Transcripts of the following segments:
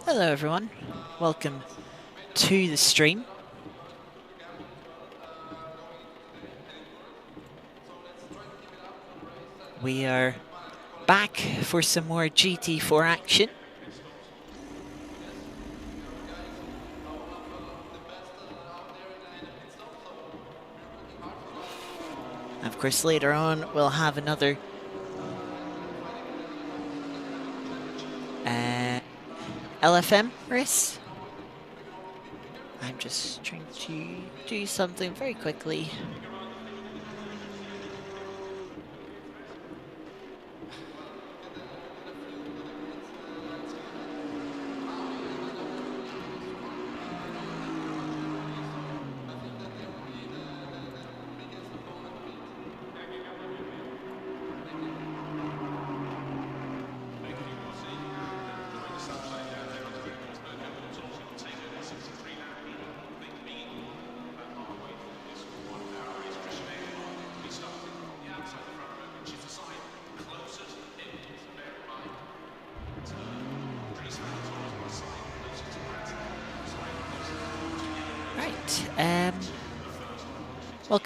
Hello everyone, welcome to the stream. We are back for some more GT4 action. Of course, later on we'll have another LFM race. I'm just trying to do something very quickly.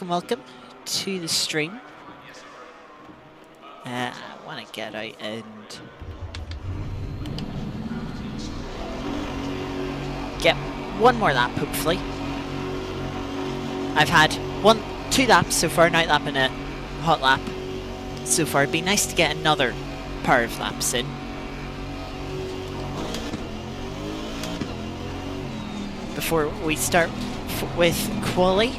Welcome to the stream. I want to get out and get one more lap, hopefully. I've had two laps so far, night lap and a hot lap so far. It'd be nice to get another pair of laps in. Before we start with quali.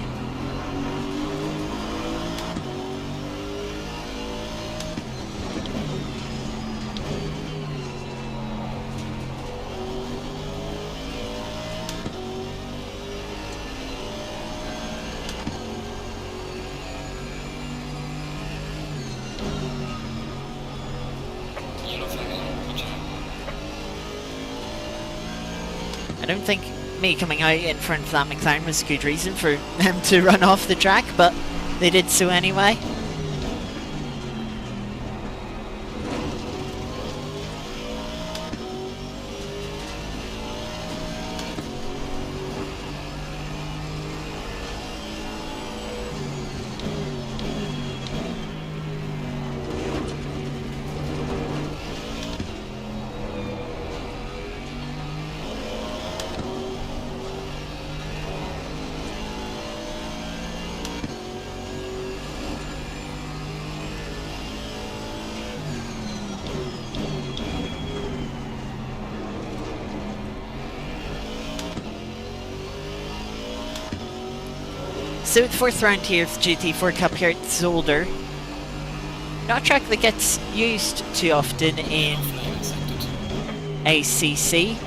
I don't think me coming out in front of that McLaren was a good reason for them to run off the track, but they did so anyway. So the fourth round here of the GT4 Cup here at Zolder. Not a track that gets used too often in ACC.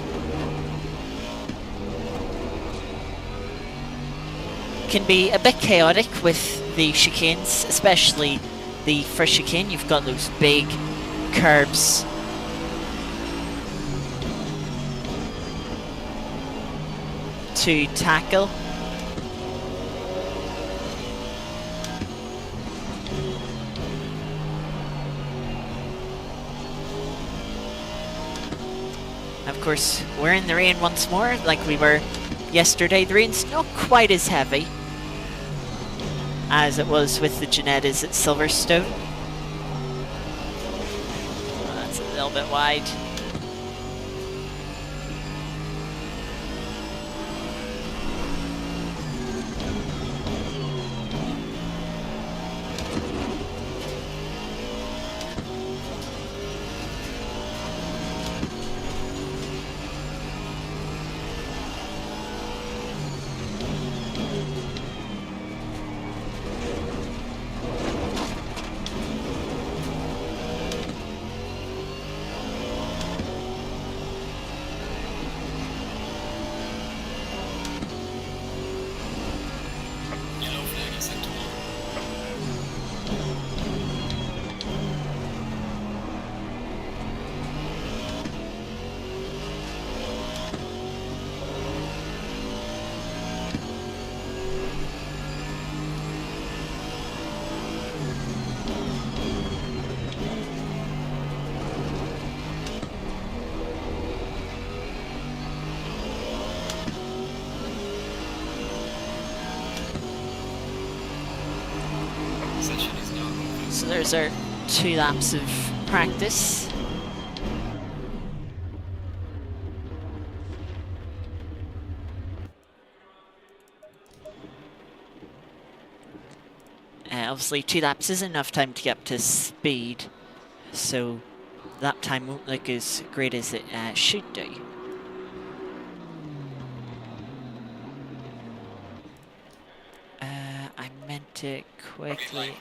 Can be a bit chaotic with the chicanes, especially the first chicane. You've got those big curbs to tackle. Of course, we're in the rain once more, like we were yesterday. The rain's not quite as heavy as it was with the Ginettas at Silverstone. Oh, that's a little bit wide. So there's our 2 laps of practice. Obviously 2 laps isn't enough time to get up to speed, so that time won't look as great as it should do. I meant it quickly.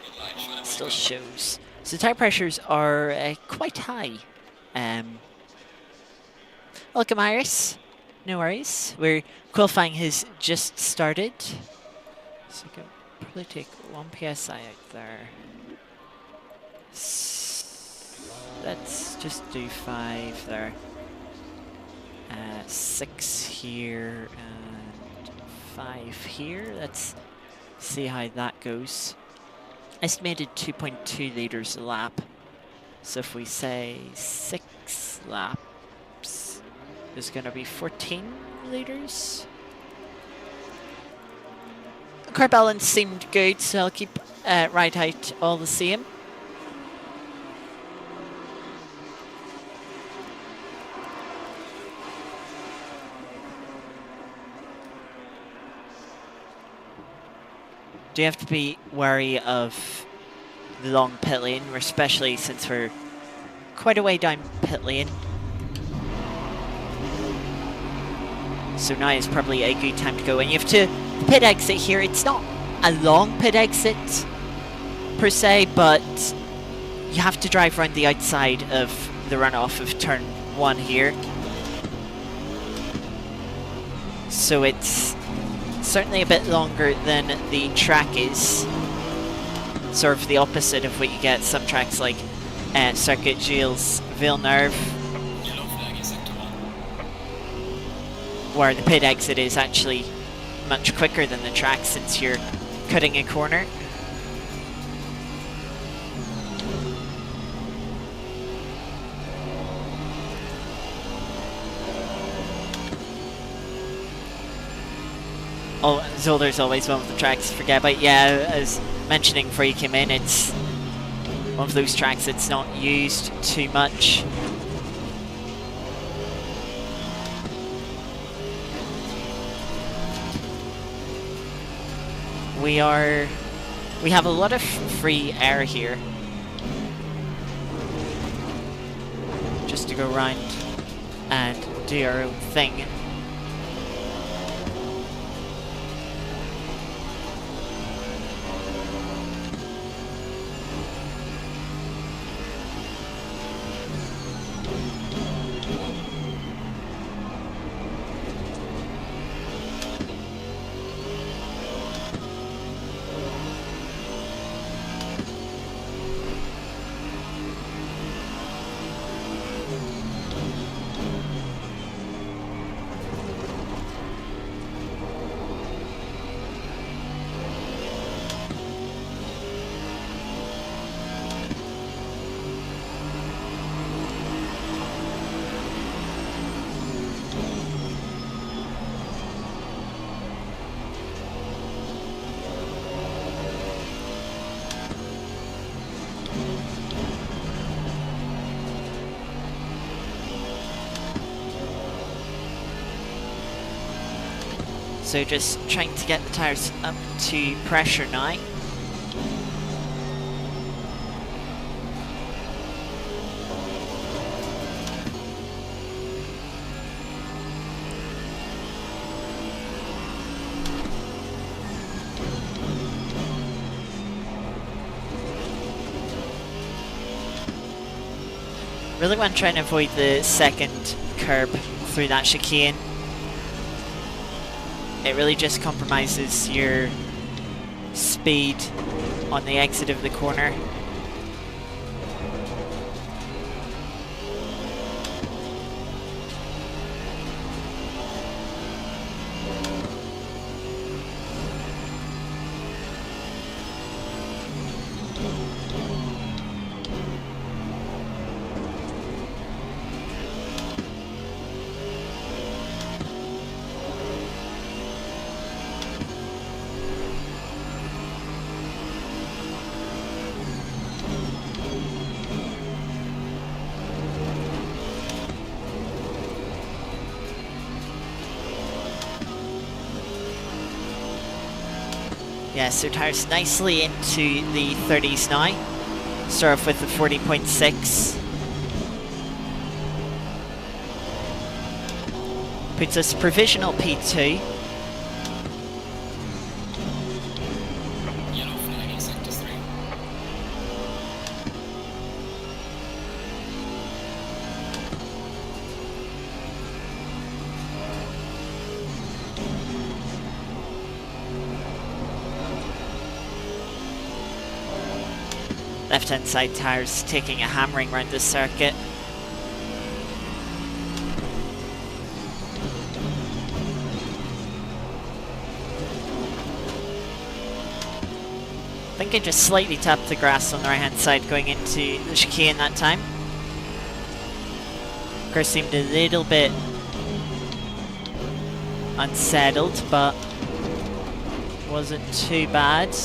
It still shows. So tire pressures are quite high. Welcome, Iris. No worries. Qualifying has just started. So I can probably take 1 PSI out there. Let's just do 5 there. 6 here and 5 here. Let's see how that goes. Estimated 2.2 liters a lap. So if we say 6 laps, there's going to be 14 liters. Car balance seemed good, so I'll keep right height all the same. Do you have to be wary of the long pit lane, especially since we're quite a way down pit lane. So now is probably a good time to go. And you have to pit exit here. It's not a long pit exit per se, but you have to drive around the outside of the runoff of turn 1 here. So it's certainly a bit longer than the track is. Sort of the opposite of what you get some tracks like Circuit Gilles Villeneuve, where the pit exit is actually much quicker than the track since you're cutting a corner. Oh, Zolder's always one of the tracks to forget about. Yeah, as mentioning before you came in, it's one of those tracks that's not used too much. We have a lot of free air here. Just to go around and do our own thing. So just trying to get the tyres up to pressure now. Really want to try and avoid the second curb through that chicane. It really just compromises your speed on the exit of the corner. Yeah, so tires nicely into the 30s now. Start off with the 40.6. Puts us provisional P2. Yellow flag in sector 3. Left-hand side tires taking a hammering around this circuit. I think I just slightly tapped the grass on the right-hand side going into the chicane that time. Car seemed a little bit unsettled, but wasn't too bad.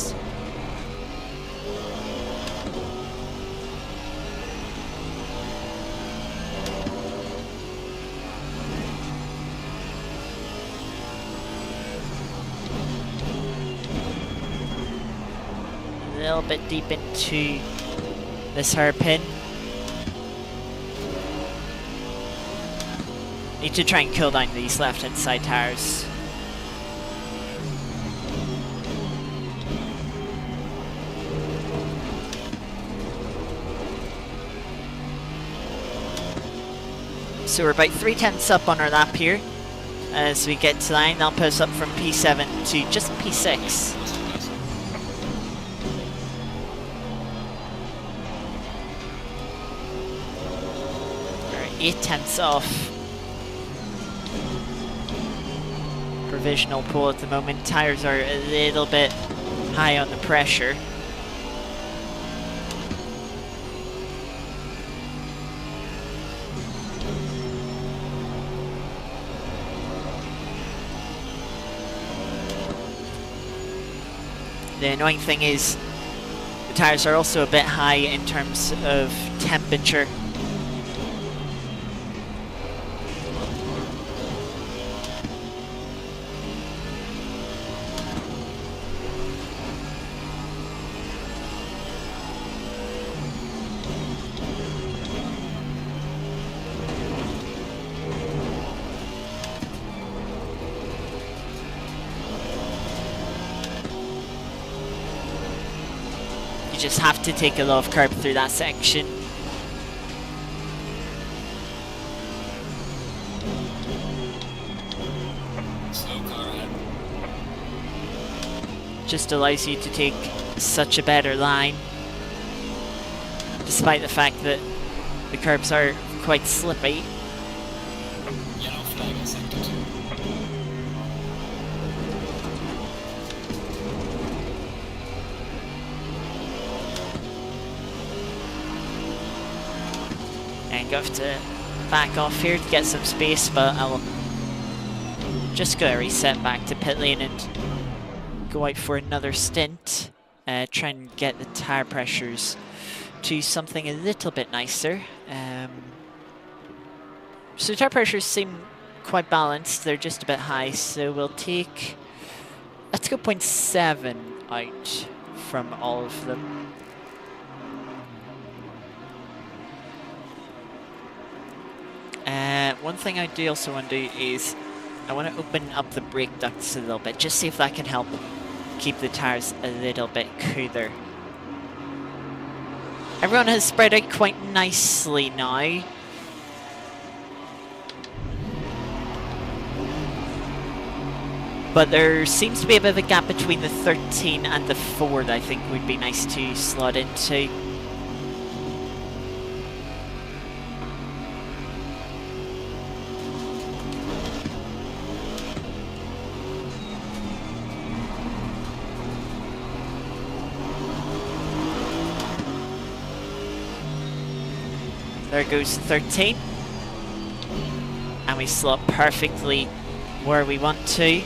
A little bit deep into this hairpin. Need to try and cool down these left-hand side tires. So we're about 3/10 up on our lap here. As we get to line, that'll put us up from P7 to just P6. We're 8/10 off provisional pole at the moment. Tires are a little bit high on the pressure. The annoying thing is the tires are also a bit high in terms of temperature. You just have to take a lot of curb through that section. Slow car ahead. Just allows you to take such a better line, despite the fact that the curbs are quite slippy. Yellow flag in sector 2. And go have to back off here to get some space, but I'll just go reset back to pit lane and go out for another stint. Try and get the tire pressures to something a little bit nicer. So tire pressures seem quite balanced, they're just a bit high, so we'll take, let's go 0.7 out from all of them. One thing I do also want to do is I want to open up the brake ducts a little bit, just see if that can help keep the tires a little bit cooler. Everyone has spread out quite nicely now. But there seems to be a bit of a gap between the 13 and the 4 that I think would be nice to slot into. There goes 13. And we slot perfectly where we want to.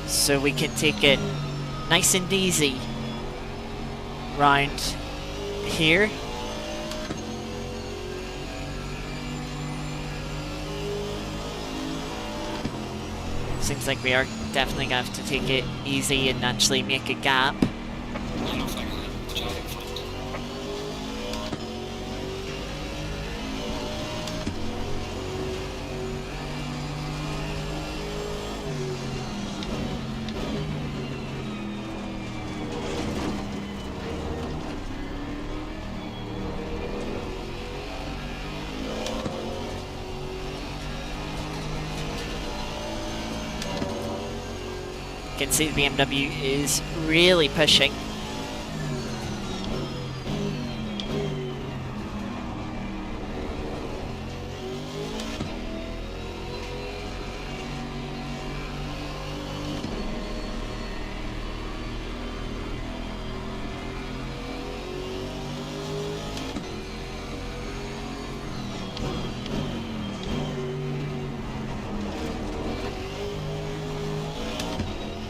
So we can take it nice and easy round here. seems like we are definitely going to have to take it easy and actually make a gap. Yellow flag ahead. Watch out in front. You can see the BMW is really pushing.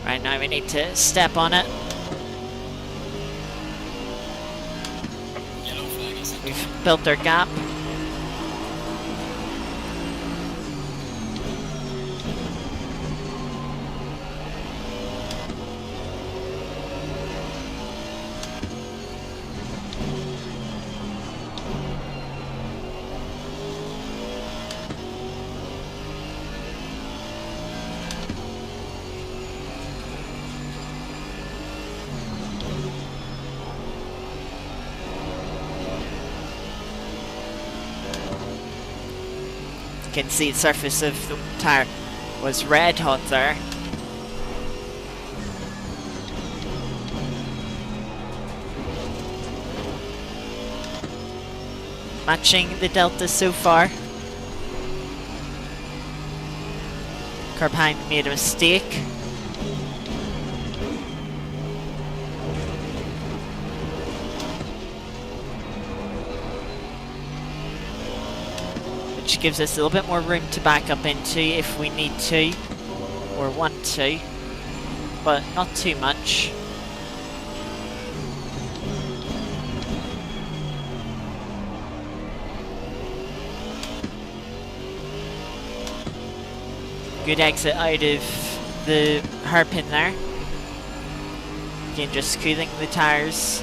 Right now we need to step on it. Yellow flag in sector. We've built our gap. You can see the surface of the tire was red hot there. Matching the Delta so far. Car behind made a mistake. Which gives us a little bit more room to back up into if we need to or want to, but not too much. Good exit out of the hairpin there. Again, just cooling the tires.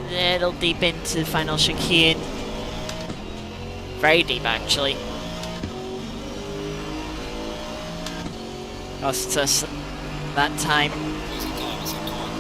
Little deep into the final chicane. Very deep, actually. Costs us that time. Losing time in sector 1.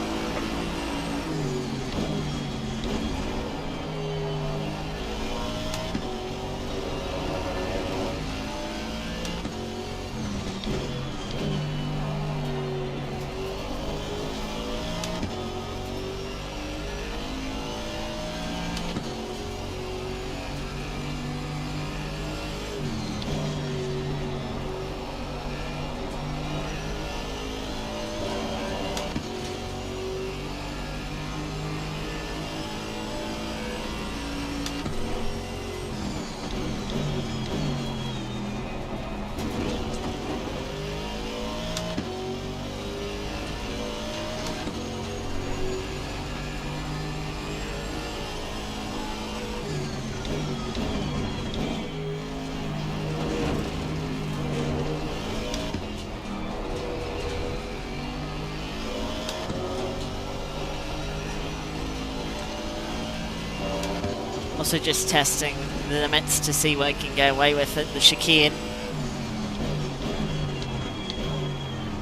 Also just testing the limits to see what I can get away with at the chicane.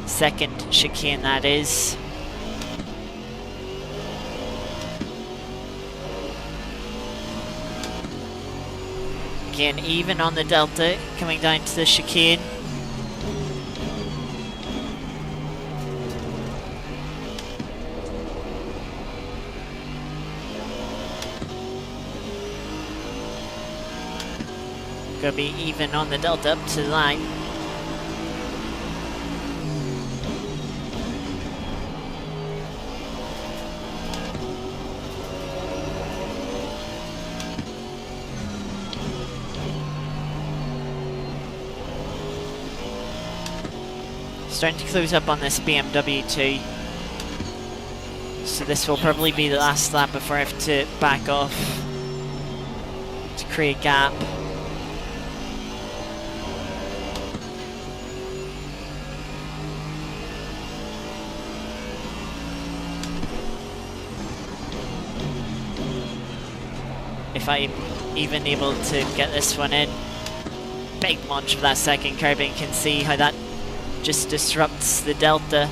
Second chicane, that is. Again, even on the Delta, coming down to the chicane. Gonna be even on the Delta up to the line. Starting to close up on this BMW too. So this will probably be the last lap before I have to back off to create a gap. if I'm even able to get this one in. Big munch for that second car, but you can see how that just disrupts the delta.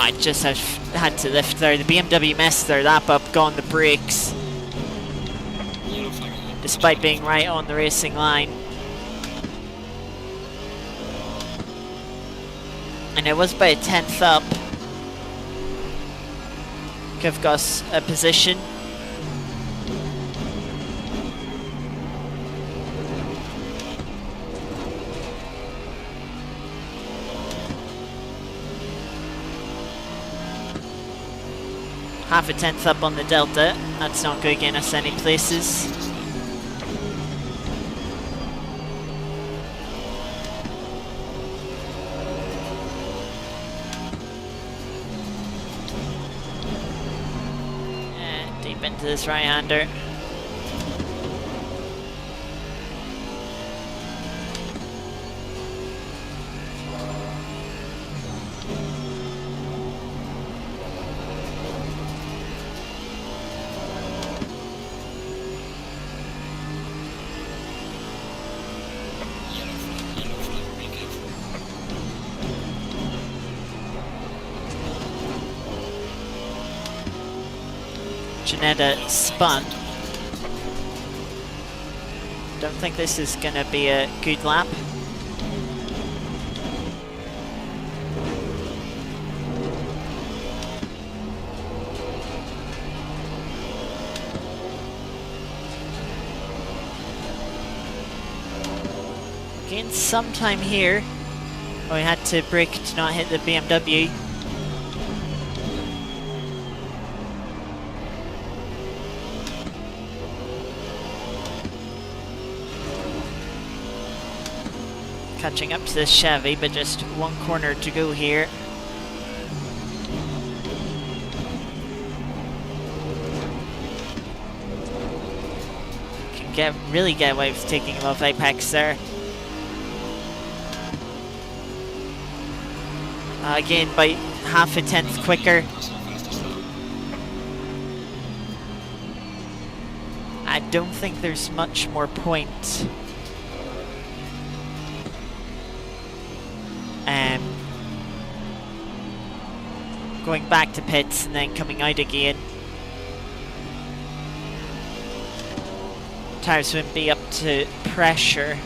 I just had to lift there. The BMW messed their lap up, got on the brakes, despite being right on the racing line. And it was by a 10th up. Could have got a position. Half a 10th up on the delta. That's not going to get us any places. And deep into this right-hander. Janetta spun. Don't think this is going to be a good lap. Gained some time here. Oh, we had to brake to not hit the BMW. Catching up to this Chevy, but just one corner to go here. Can really get away with taking him off apex there. Again, by half a 10th quicker. I don't think there's much more point. Going back to pits and then coming out again. Tires wouldn't be up to pressure.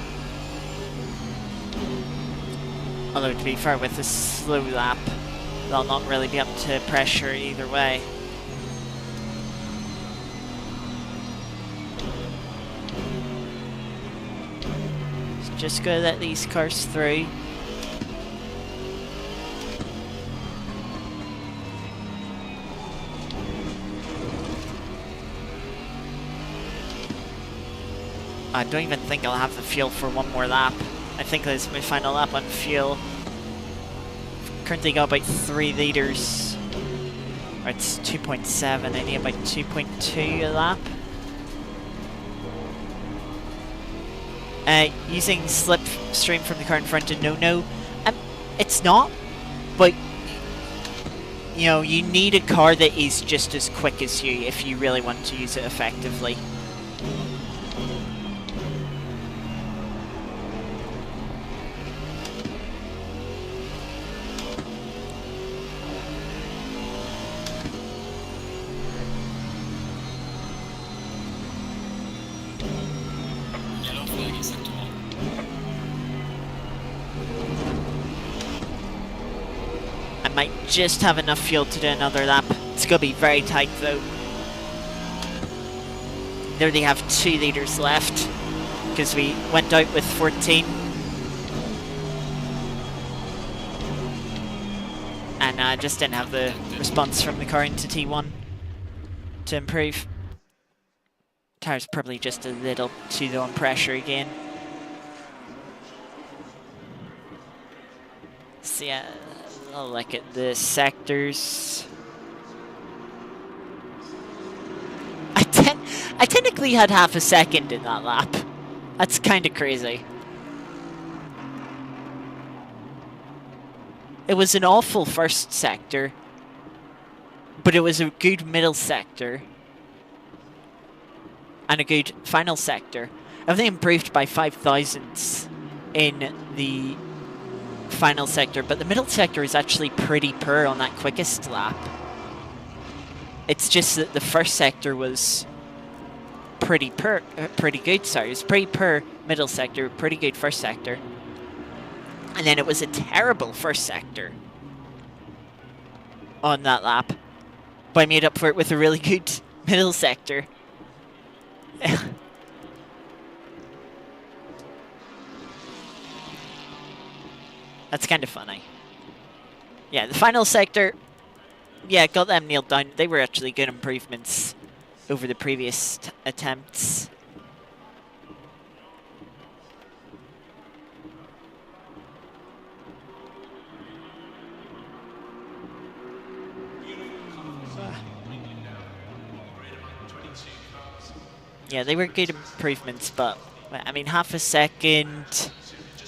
Although to be fair, with a slow lap, they'll not really be up to pressure either way. So just gotta let these cars through. I don't even think I'll have the fuel for one more lap. I think this is my final lap on fuel. Currently got about 3 litres. Or it's 2.7, I need about 2.2 a lap. Using slipstream from the car in front of no. It's not, but you know, you need a car that is just as quick as you if you really want to use it effectively. Might just have enough fuel to do another lap. It's gonna be very tight though. There they have 2 litres left because we went out with 14. And I just didn't have the response from the car into T1 to improve. Tire's probably just a little too low on pressure again. So yeah, I'll look at the sectors. I technically had half a second in that lap. That's kind of crazy. It was an awful first sector, but it was a good middle sector and a good final sector. Everything improved by 5 thousandths in the final sector, but the middle sector is actually pretty poor on that quickest lap. It's just that the first sector was pretty good. Sorry, it was pretty poor middle sector, pretty good first sector, and then it was a terrible first sector on that lap. But I made up for it with a really good middle sector. That's kind of funny. Yeah, the final sector, yeah, got them nailed down. They were actually good improvements over the previous attempts. Yeah, they were good improvements, but, I mean, half a second,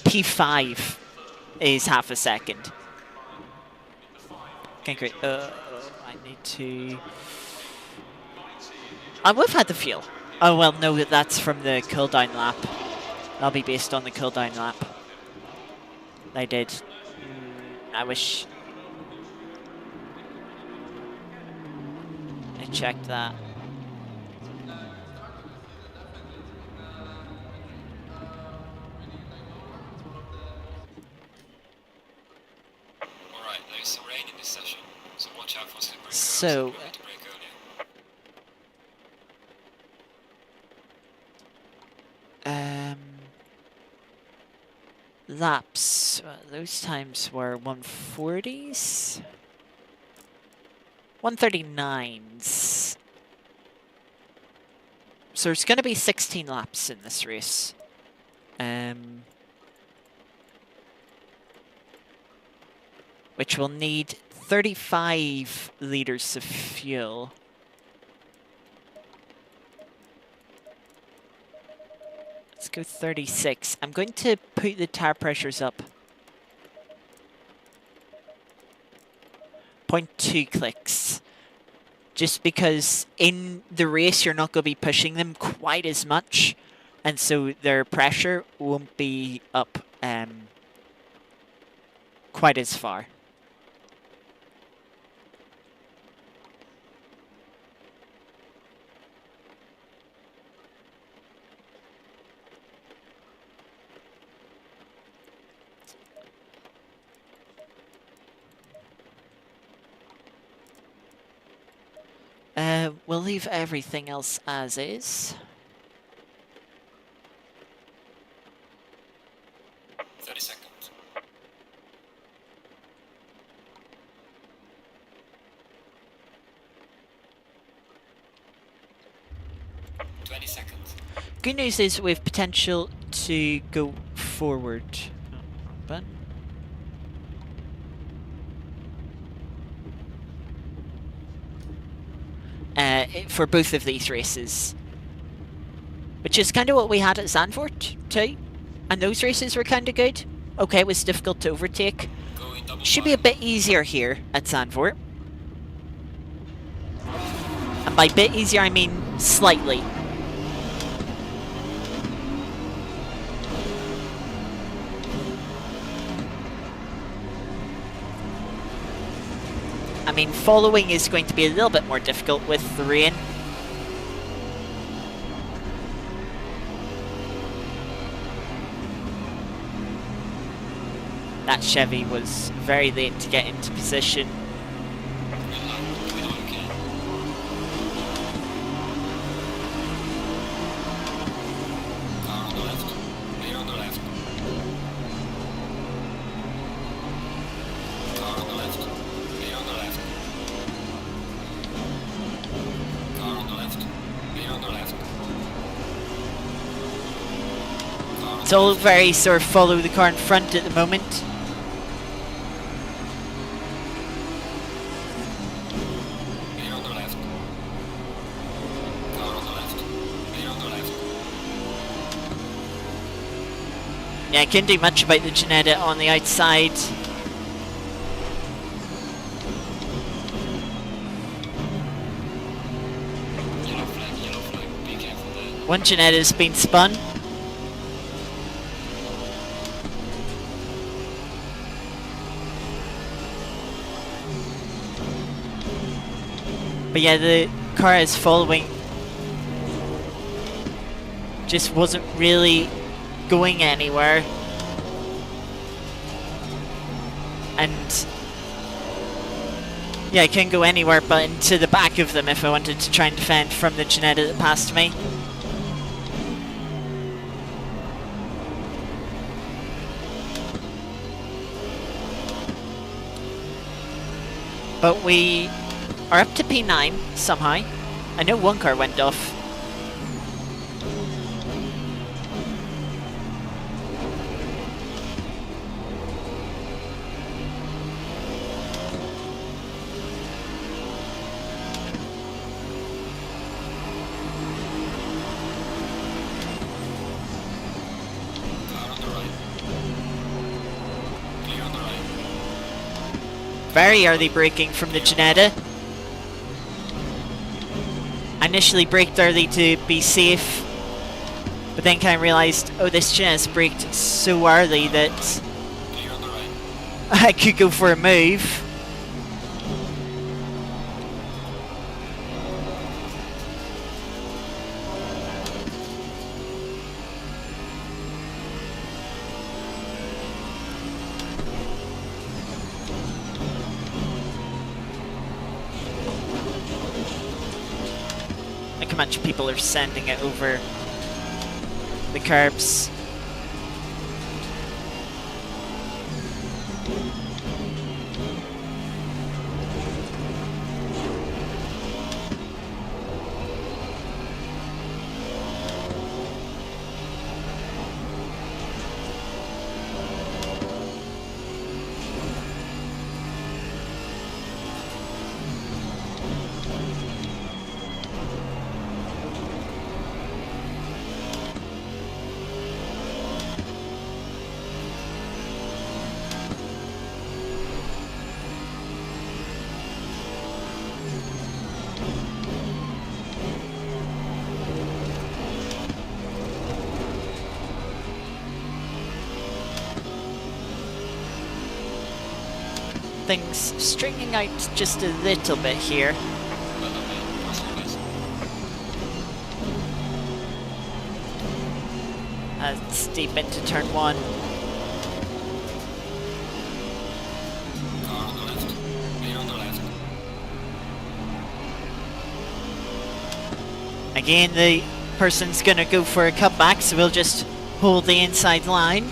P5 is half a second. Okay, great. I need to... I would have had the fuel. Oh, well, no, that's from the cooldown lap. That'll be based on the cooldown lap. I did. I wish... I checked that. Alright, there's some rain in this session, so watch out for slippery curves. So... If you need to brake earlier. Laps. Those times were 140s? 139s. So there's going to be 16 laps in this race. Which will need 35 liters of fuel. Let's go 36. I'm going to put the tire pressures up. 0.2 clicks. Just because in the race you're not going to be pushing them quite as much. And so their pressure won't be up quite as far. We'll leave everything else as is. 30 seconds. Good news is we have potential to go forward. But for both of these races, which is kind of what we had at Zandvoort too, and those races were kind of good. Okay, it was difficult to overtake. Should be a bit easier here at Zandvoort. And by bit easier, I mean slightly. I mean, following is going to be a little bit more difficult with the rain. That Chevy was very late to get into position. It's all very sort of follow the car in front at the moment. Yeah, I couldn't do much about the Ginetta on the outside. Yellow flag, be careful there. One Ginetta's been spun. But yeah, the car is following. Just wasn't really going anywhere. And yeah, I couldn't go anywhere but into the back of them if I wanted to try and defend from the Ginetta that passed me. But we are up to P9 somehow. I know one car went off. Car on the right. Clear on the right. Very early braking from the Ginetta. I initially braked early to be safe, but then kind of realised, oh, this Ginetta's braked so early that Clear on the right. I could go for a move. Like a bunch of people are sending it over the curbs. Things stringing out just a little bit here. Well done, mate. Crossing this. It's deep into turn one. Car on the left. Clear on the left. Again, the person's going to go for a cutback, so we'll just hold the inside line.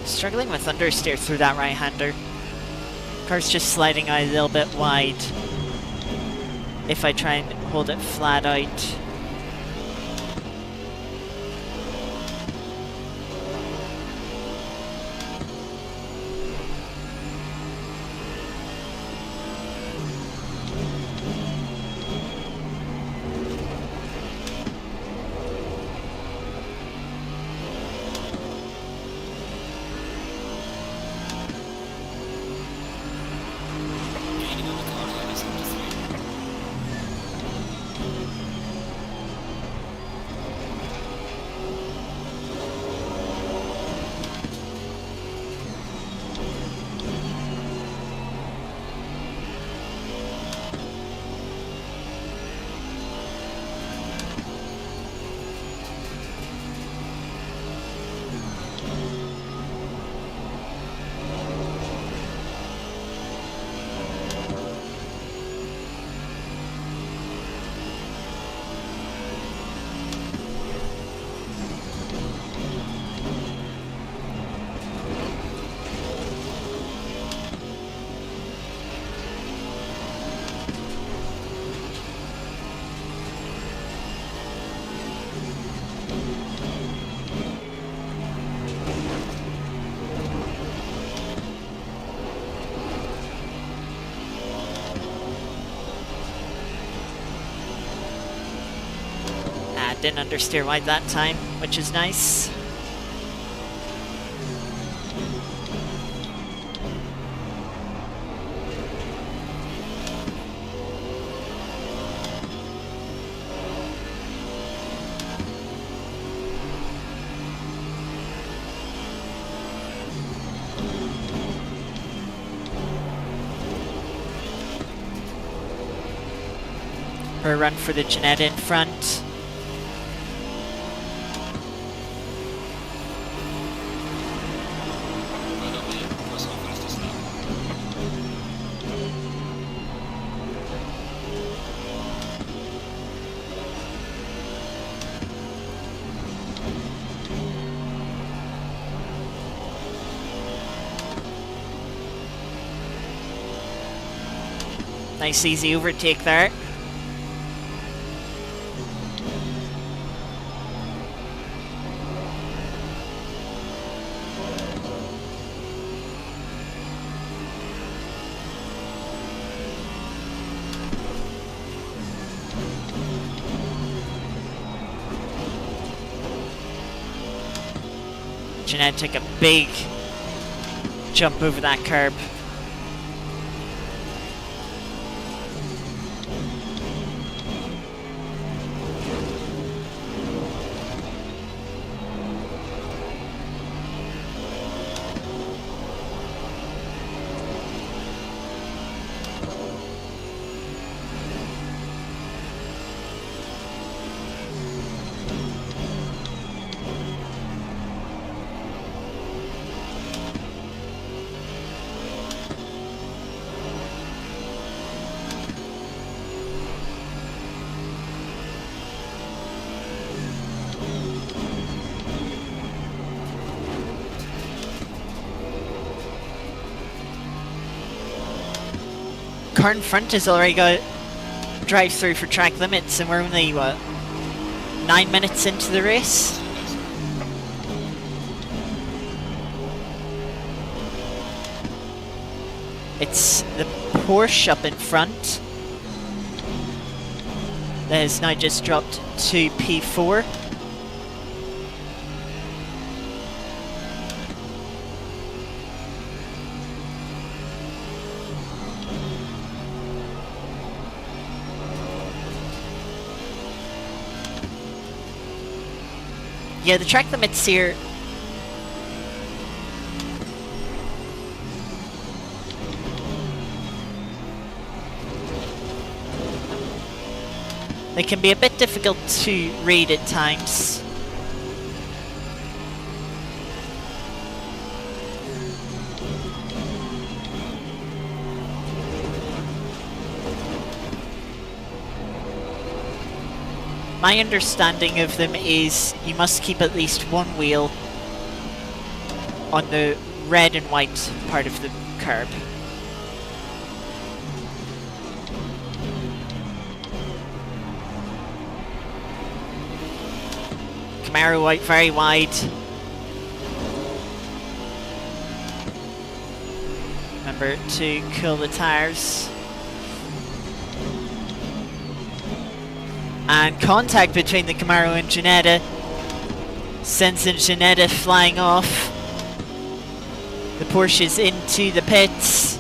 Struggling with understeer through that right-hander. Car's just sliding out a little bit wide. If I try and hold it flat out. Gaining on the car line is up to 3. Didn't understeer wide that time, which is nice. Her run for the Ginetta in front. Nice easy overtake there. Jeanette took a big jump over that curb. Car in front has already got drive through for track limits, and we're only, what, 9 minutes into the race? It's the Porsche up in front that has now just dropped to P4. Yeah, the track limits here. They can be a bit difficult to read at times. My understanding of them is you must keep at least one wheel on the red and white part of the curb. Camaro white very wide. Remember to cool the tires. And contact between the Camaro and Ginetta sends the Ginetta flying off. The Porsche's into the pits.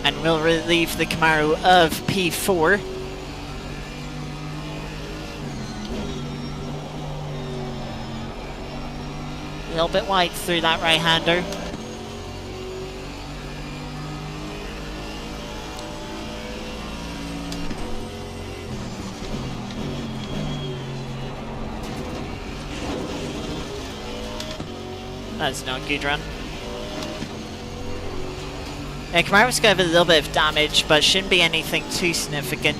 And will relieve the Camaro of P4. A little bit wide through that right-hander. That's not a good run. Yeah, Camaro's going to have a little bit of damage, but shouldn't be anything too significant.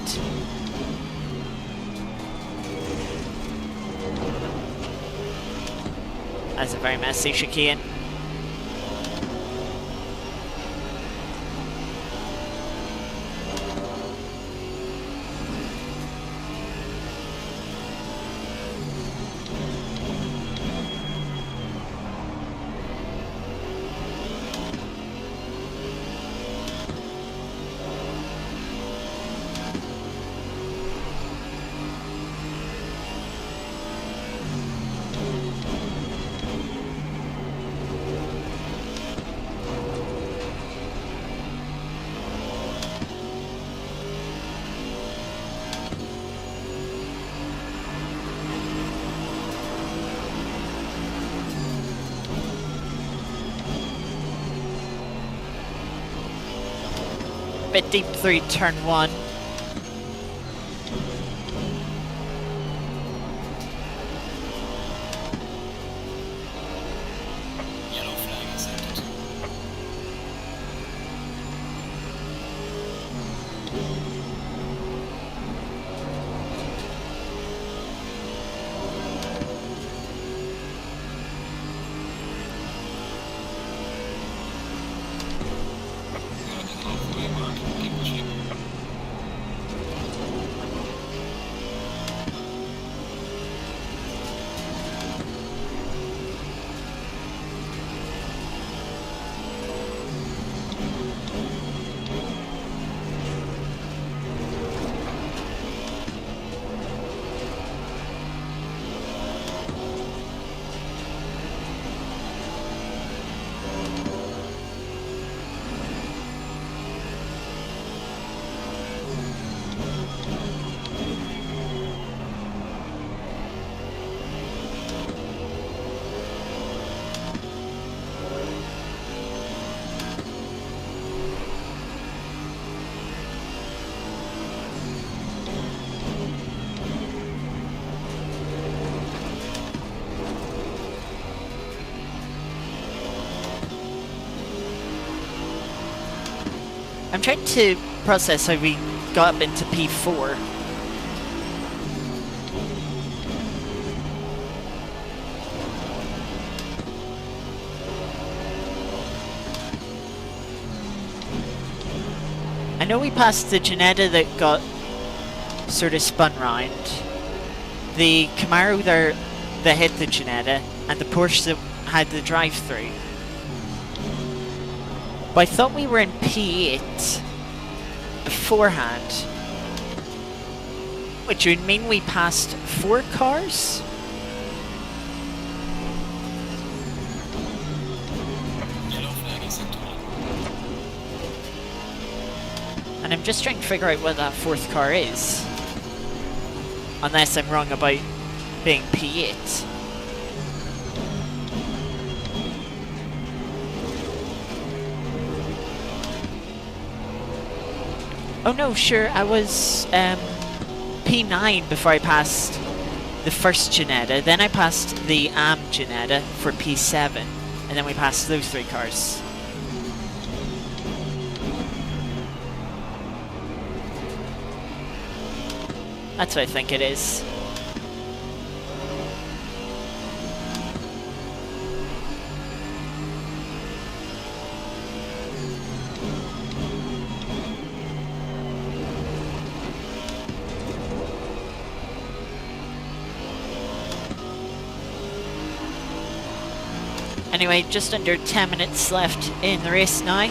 That's a very messy chicane. Bit deep through turn 1. Yellow flag is active. Halfway mark, keep pushing. I'm trying to process how we got up into P4. I know we passed the Ginetta that got sort of spun round, the Camaro there that hit the Ginetta, and the Porsche that had the drive-through. But I thought we were in P8 beforehand, which would mean we passed 4 cars? Yellow flag is active. And I'm just trying to figure out what that 4th car is. Unless I'm wrong about being P8. Oh no, sure, I was P9 before I passed the first Ginetta, then I passed the AM Ginetta for P7, and then we passed those 3 cars. That's what I think it is. Anyway, just under 10 minutes left in the race now.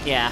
Yeah.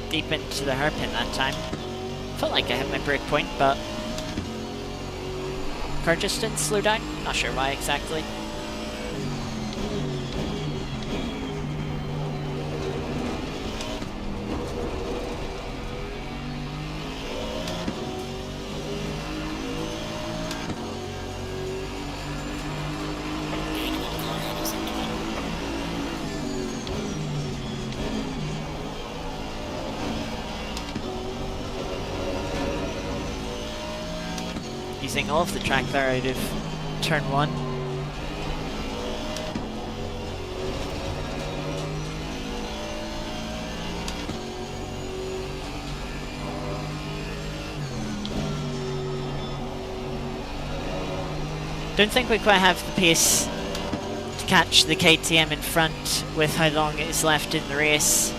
Deep into the hairpin that time. Felt like I hit my brake point, but car just didn't slow down. Not sure why exactly. using all of the track there out of turn 1. Don't think we quite have the pace to catch the KTM in front with how long it is left in the race.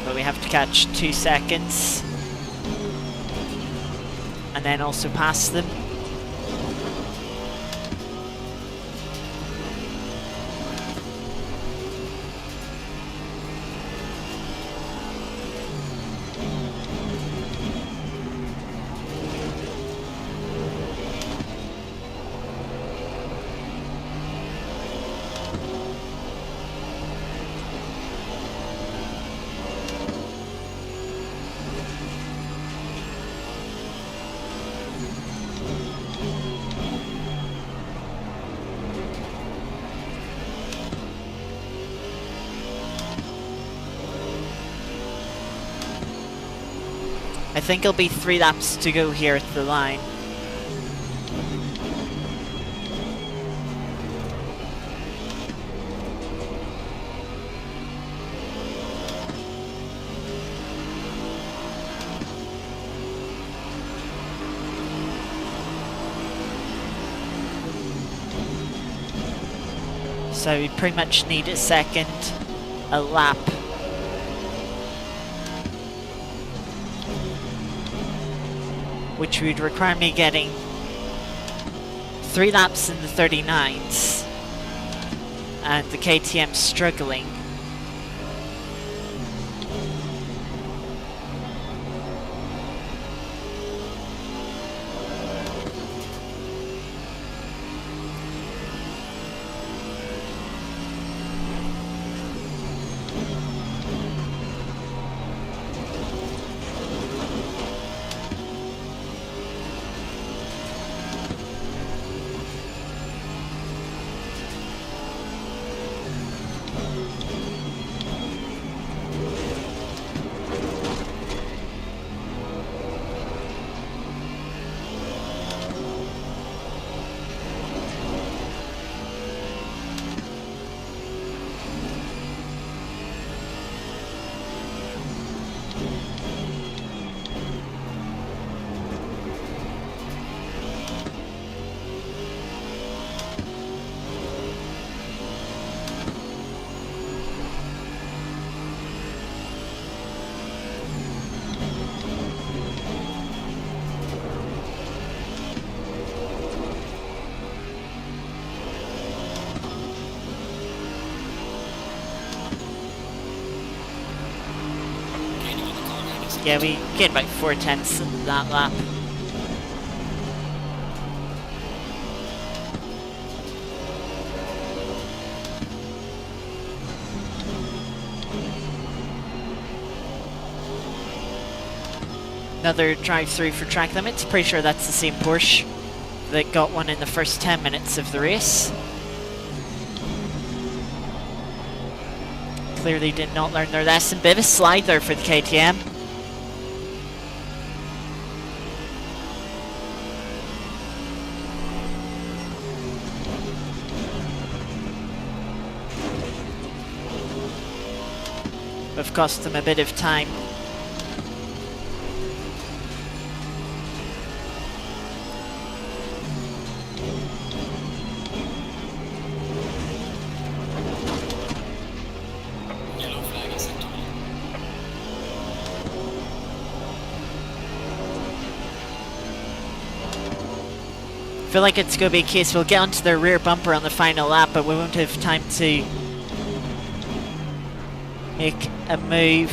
But we have to catch 2 seconds and then also pass them. I think it'll be 3 laps to go here at the line. So we pretty much need a second, a lap. Which would require me getting 3 laps in the 39s. And the KTM struggling. Yeah, we get about 4/10 in that lap. another drive-through for track limits. Pretty sure that's the same Porsche that got one in the first 10 minutes of the race. Clearly did not learn their lesson. Bit of a slide there for the KTM. Have cost them a bit of time. Yellow flag is sector. I feel like it's going to be a case we'll get onto their rear bumper on the final lap, but we won't have time to make a move.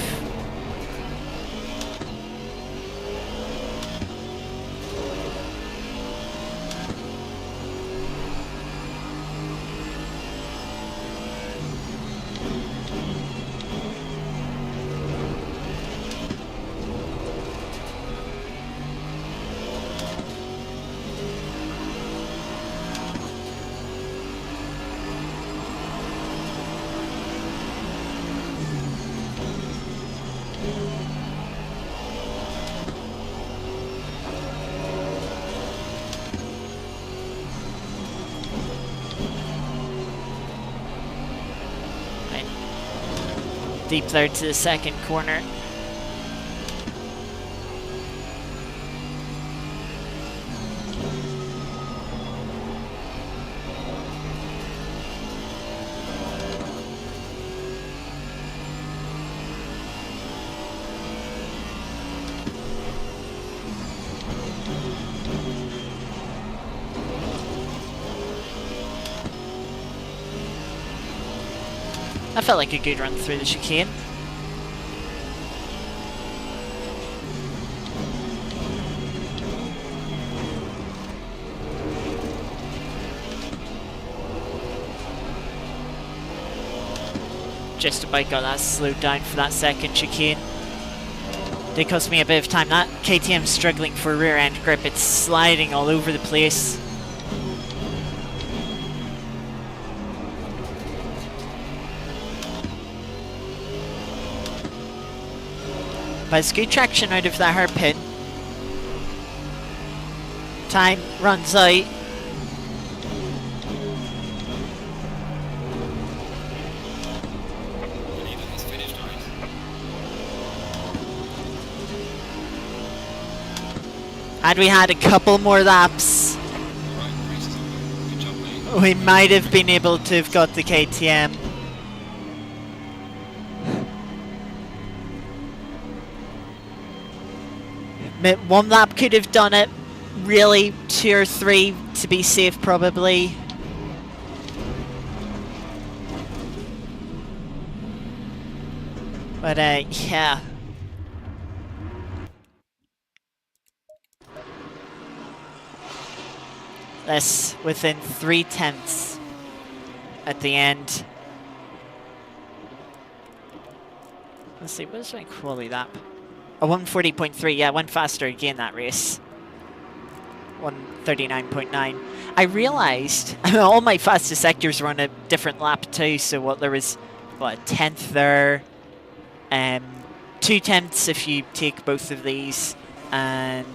Deep there to the second corner. That felt like a good run through the chicane. Just about got that slowed down for that second chicane. Did cost me a bit of time. That KTM's struggling for rear end grip. It's sliding all over the place. But it's good traction out of that hairpin. Time runs out. Had we had a couple more laps, we might have been able to have got the KTM. One lap could have done it, really 2 or 3 to be safe probably. But yeah. That's within 3/10 at the end. Let's see, what is my quali lap? A 140.3, yeah, went faster again that race. 139.9. I realized all my fastest sectors were on a different lap too, so what there was, what, a 10th there, 2 tenths if you take both of these, and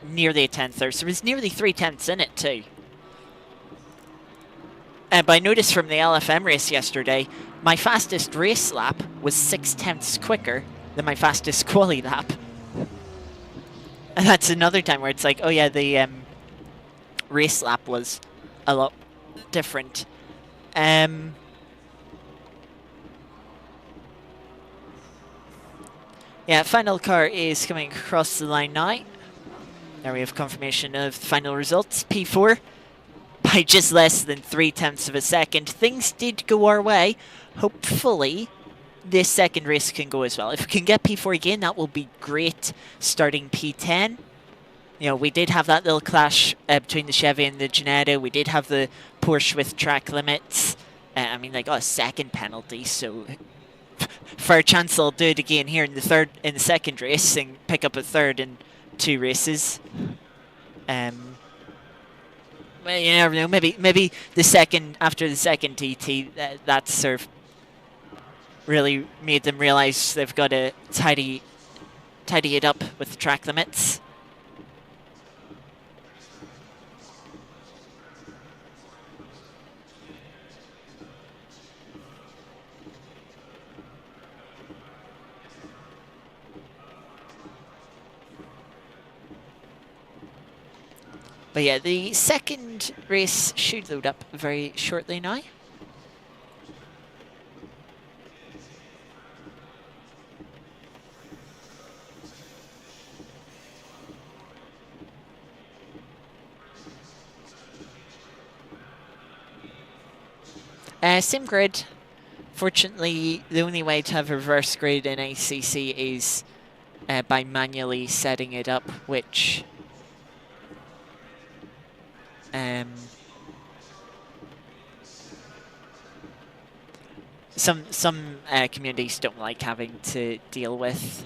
nearly a 10th there, so there was nearly 3 tenths in it too. But I noticed from the LFM race yesterday, my fastest race lap was 6 tenths quicker than my fastest quali lap. And that's another time where it's like, oh yeah, the race lap was a lot different. Yeah, final car is coming across the line now. There we have confirmation of the final results. P4 by just less than 3/10 of a second. Things did go our way. Hopefully, this second race can go as well. If we can get P4 again, that will be great. Starting P10. You know, we did have that little clash between the Chevy and the Ginetta. We did have the Porsche with track limits. I mean, they got a second penalty, so fair chance they'll do it again here in the second race and pick up a third in 2 races. Well, you never know. Maybe after the second TT, that's sort of really made them realize they've got to tidy it up with the track limits. But yeah, the second race should load up very shortly now. Sim grid. Fortunately, the only way to have a reverse grid in ACC is by manually setting it up, which some communities don't like having to deal with.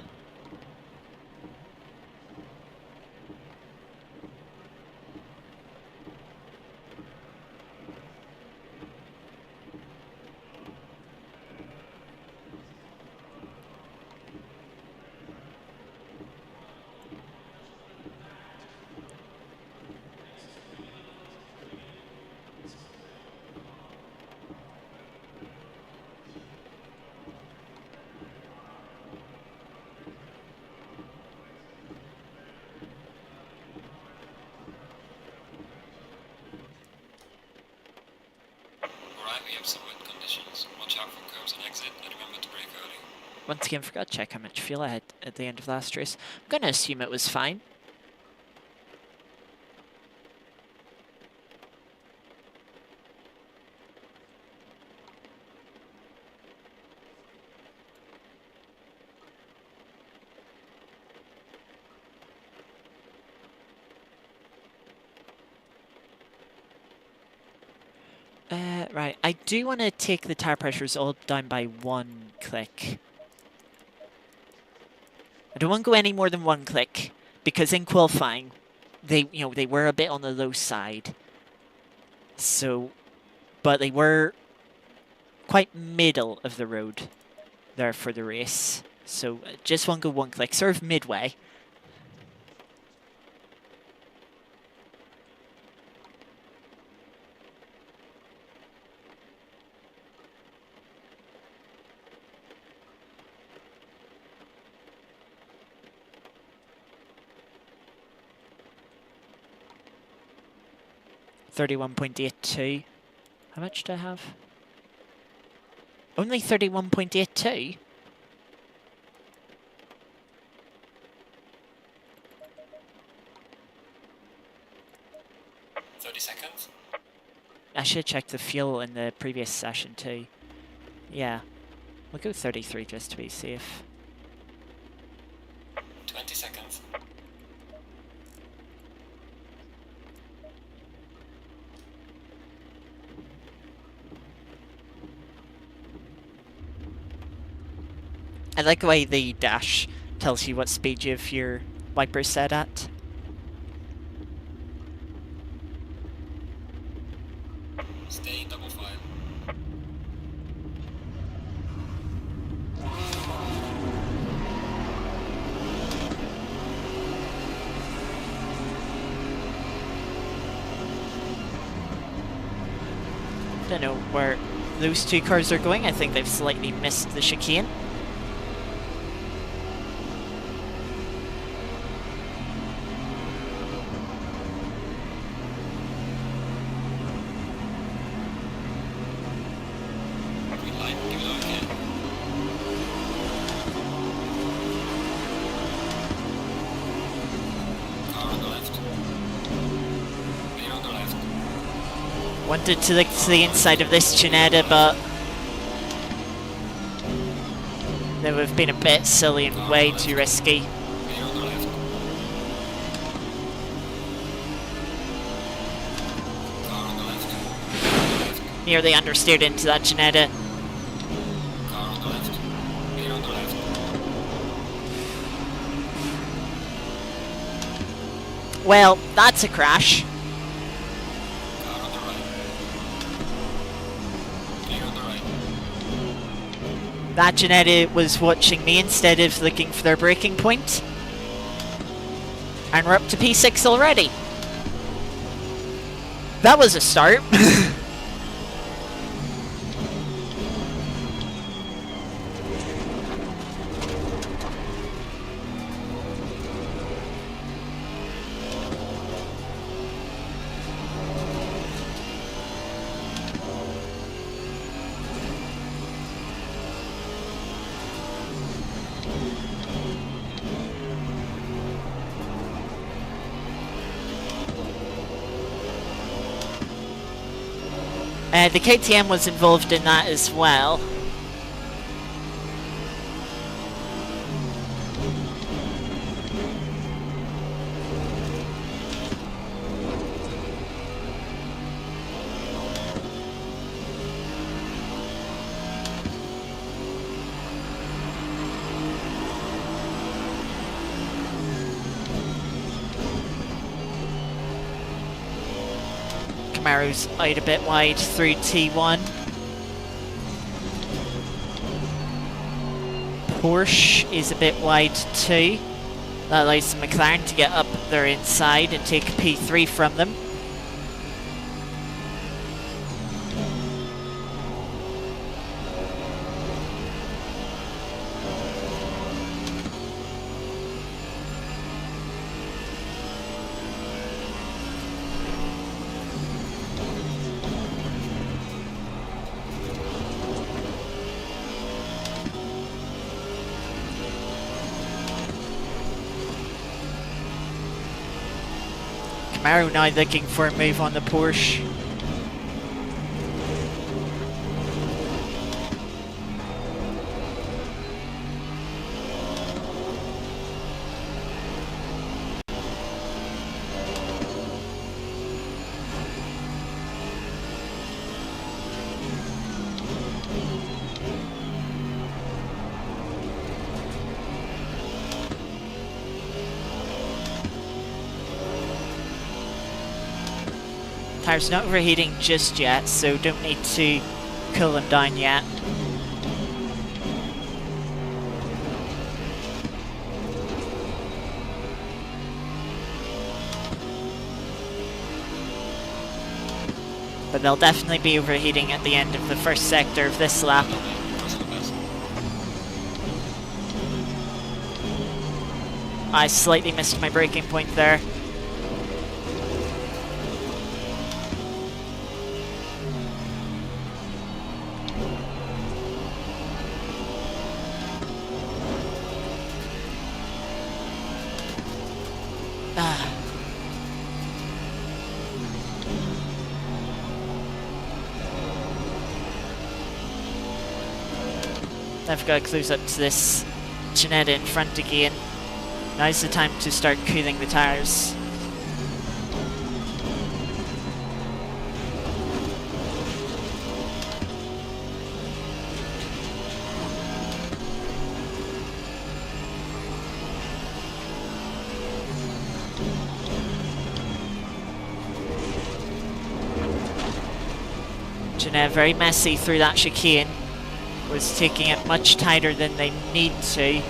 Once again, forgot to check how much fuel I had at the end of last race. I'm going to assume it was fine. Right, I do want to take the tire pressures all down by 1 click. I don't want to go any more than 1 click, because in qualifying, they were a bit on the low side. So, but they were quite middle of the road there for the race. So just want to go 1 click, sort of midway. $31.82. How much do I have? Only 31.82? Seconds. I should check the fuel in the previous session too. Yeah. We'll go 33 just to be safe. 20 seconds. I like the way the dash tells you what speed you have your wipers set at. Stay in double file. Don't know where those 2 cars are going. I think they've slightly missed the chicane. Wanted to look to the inside of this Ginetta, but they would have been a bit silly and way too risky. Nearly understeered into that Ginetta. Well, that's a crash. Car on the right. Clear on the right. That Janetta was watching me instead of looking for their braking point. And we're up to P6 already. That was a start. The KTM was involved in that as well. Camaro's out a bit wide through T1. Porsche is a bit wide too. That allows the McLaren to get up their inside and take P3 from them. Camaro now looking for a move on the Porsche. Tyre's not overheating just yet, so don't need to cool them down yet. But they'll definitely be overheating at the end of the first sector of this lap. I slightly missed my braking point there. I've got to close up to this Ginetta in front again. Now's the time to start cooling the tyres. Ginetta very messy through that chicane. Was taking it much tighter than they need to.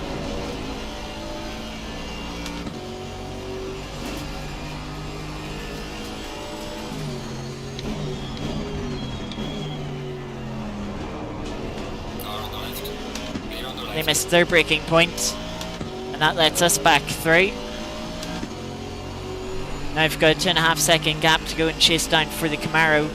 They missed their braking point, and that lets us back through. Now I've got a 2.5 second gap to go and chase down for the Camaro.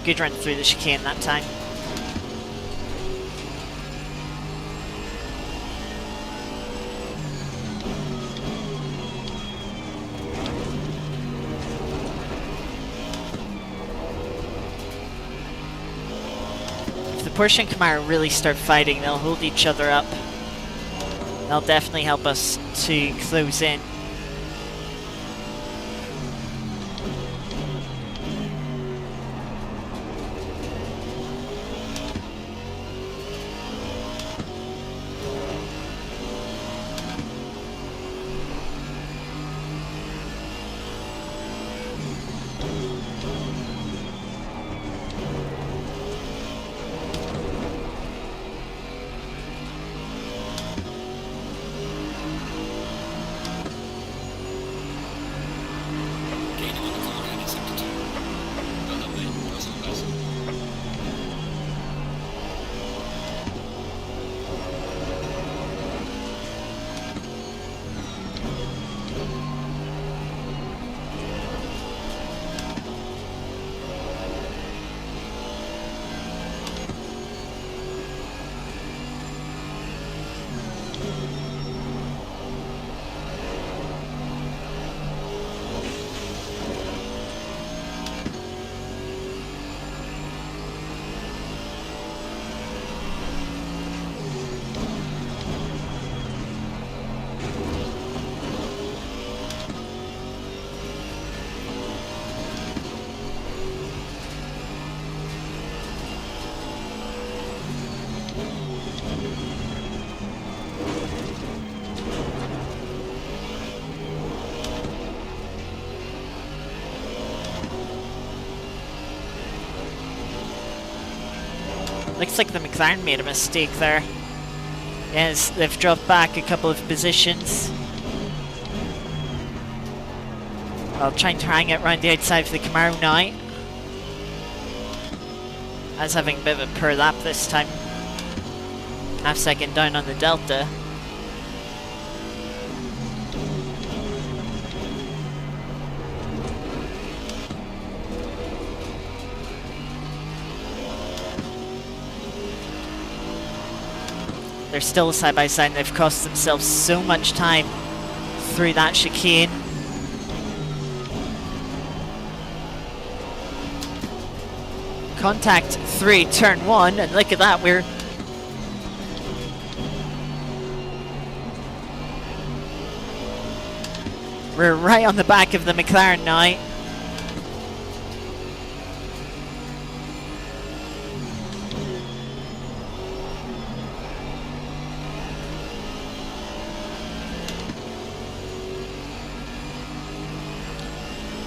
Good run through the chicane that time. If the Porsche and Camaro really start fighting, they'll hold each other up. They'll definitely help us to close in. Looks like the McLaren made a mistake there. Yes, they've dropped back a couple of positions. I'll try and hang it around the outside of the Camaro now. I was having a bit of a poor lap this time. Half second down on the Delta. They're still side by side and they've cost themselves so much time through that chicane. Contact 3, turn 1, and look at that, we're right on the back of the McLaren now.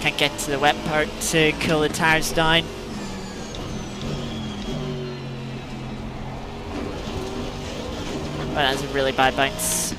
Can't get to the wet part to cool the tires down. Oh, that's a really bad bounce.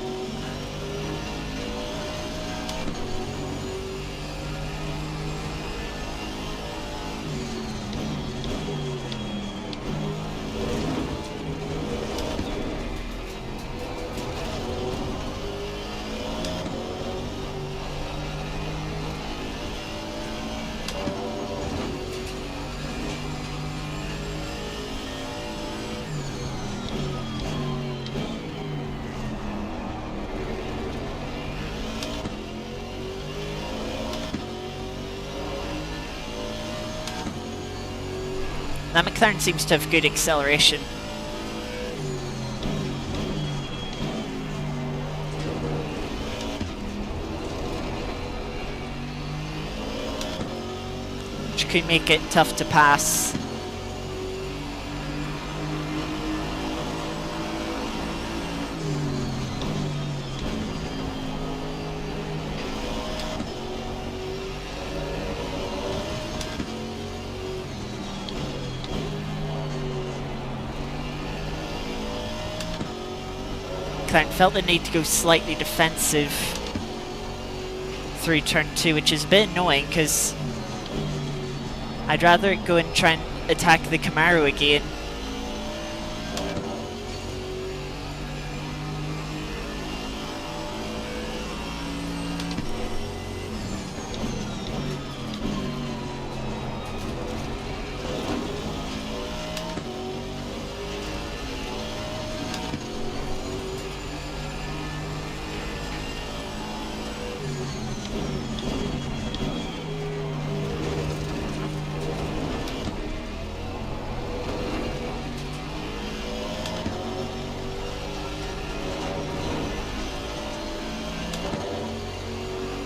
That McLaren seems to have good acceleration. Which could make it tough to pass. McLaren felt the need to go slightly defensive through turn 2, which is a bit annoying because I'd rather go and try and attack the Camaro again.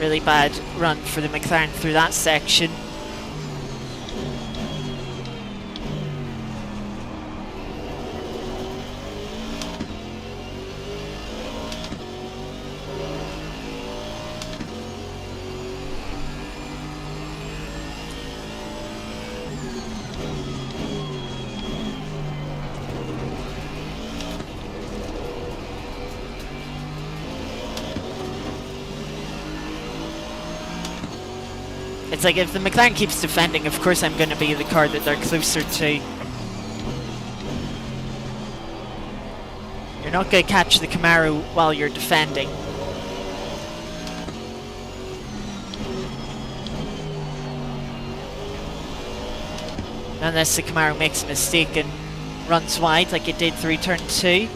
Really bad run for the McLaren through that section. It's like if the McLaren keeps defending, of course I'm going to be the car that they're closer to. You're not going to catch the Camaro while you're defending. Unless the Camaro makes a mistake and runs wide like it did through turn 2.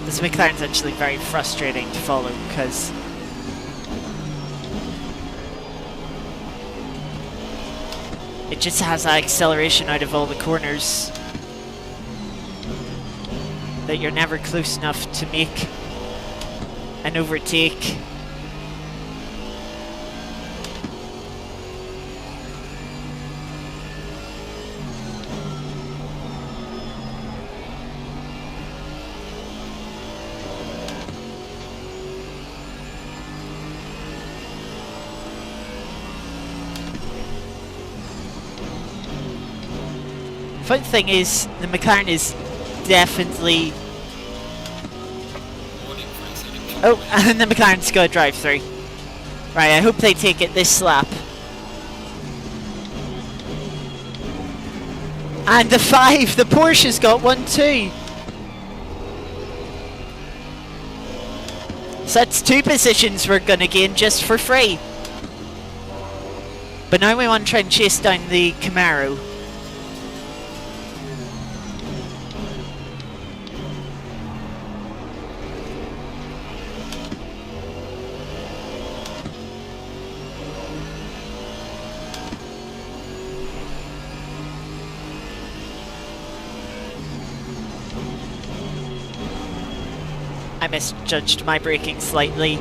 This McLaren's actually very frustrating to follow because it just has that acceleration out of all the corners that you're never close enough to make an overtake. Fun thing is, the McLaren is definitely... Oh, and the McLaren's got a drive-through. Right, I hope they take it this lap. And the 5, the Porsche's got one too. So that's 2 positions we're going to gain just for free. But now we want to try and chase down the Camaro. I misjudged my braking slightly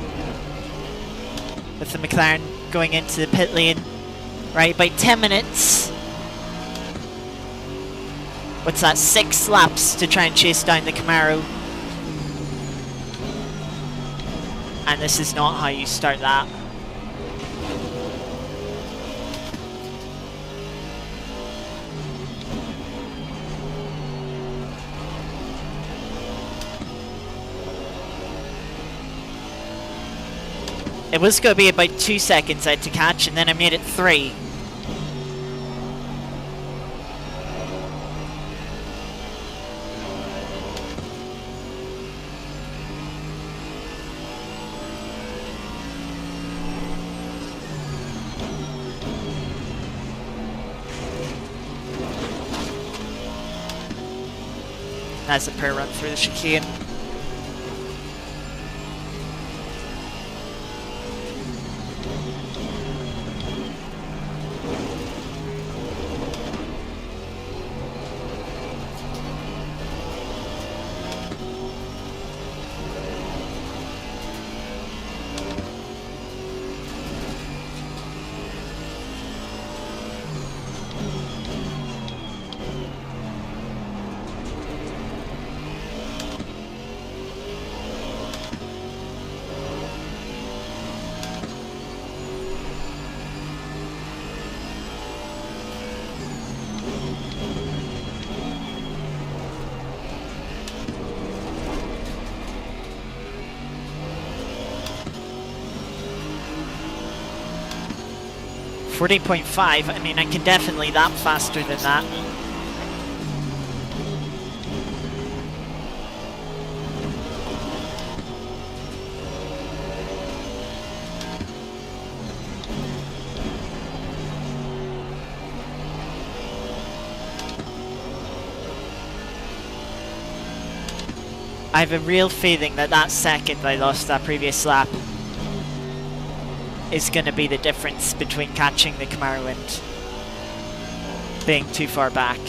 with the McLaren going into the pit lane. Right, by 10 minutes. What's that? 6 laps to try and chase down the Camaro. And this is not how you start that. It was going to be about 2 seconds I had to catch, and then I made it 3. That's a pair run through the chicane. 14.5. I mean, I can definitely lap faster than that. I have a real feeling that that second I lost that previous lap is going to be the difference between catching the Camaro and being too far back.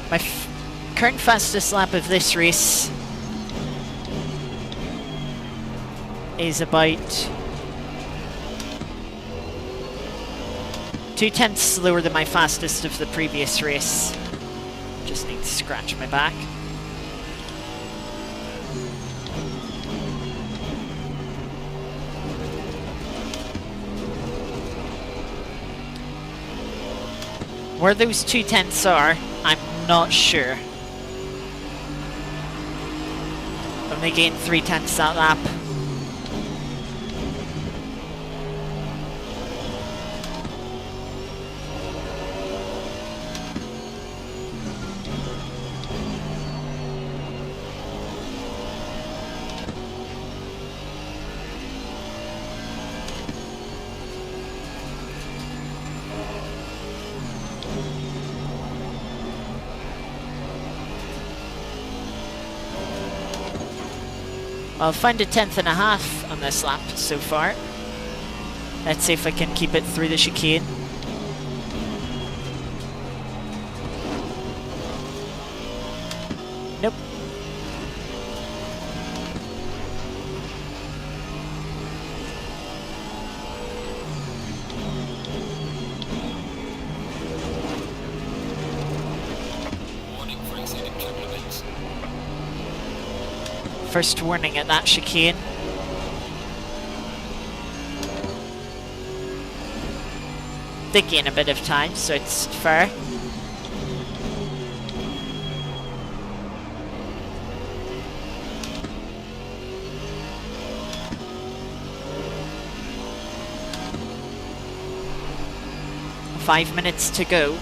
My current fastest lap of this race is about 0.2 slower than my fastest of the previous race. Just need to scratch my back. Where those 0.2 are, I'm not sure. Only gained 0.3 that lap. I'll find a 10.5 on this lap so far. Let's see if I can keep it through the chicane. Nope. Warning for exceeding track limits. First warning at that chicane. Did gain a bit of time, so it's fair. Five minutes to go.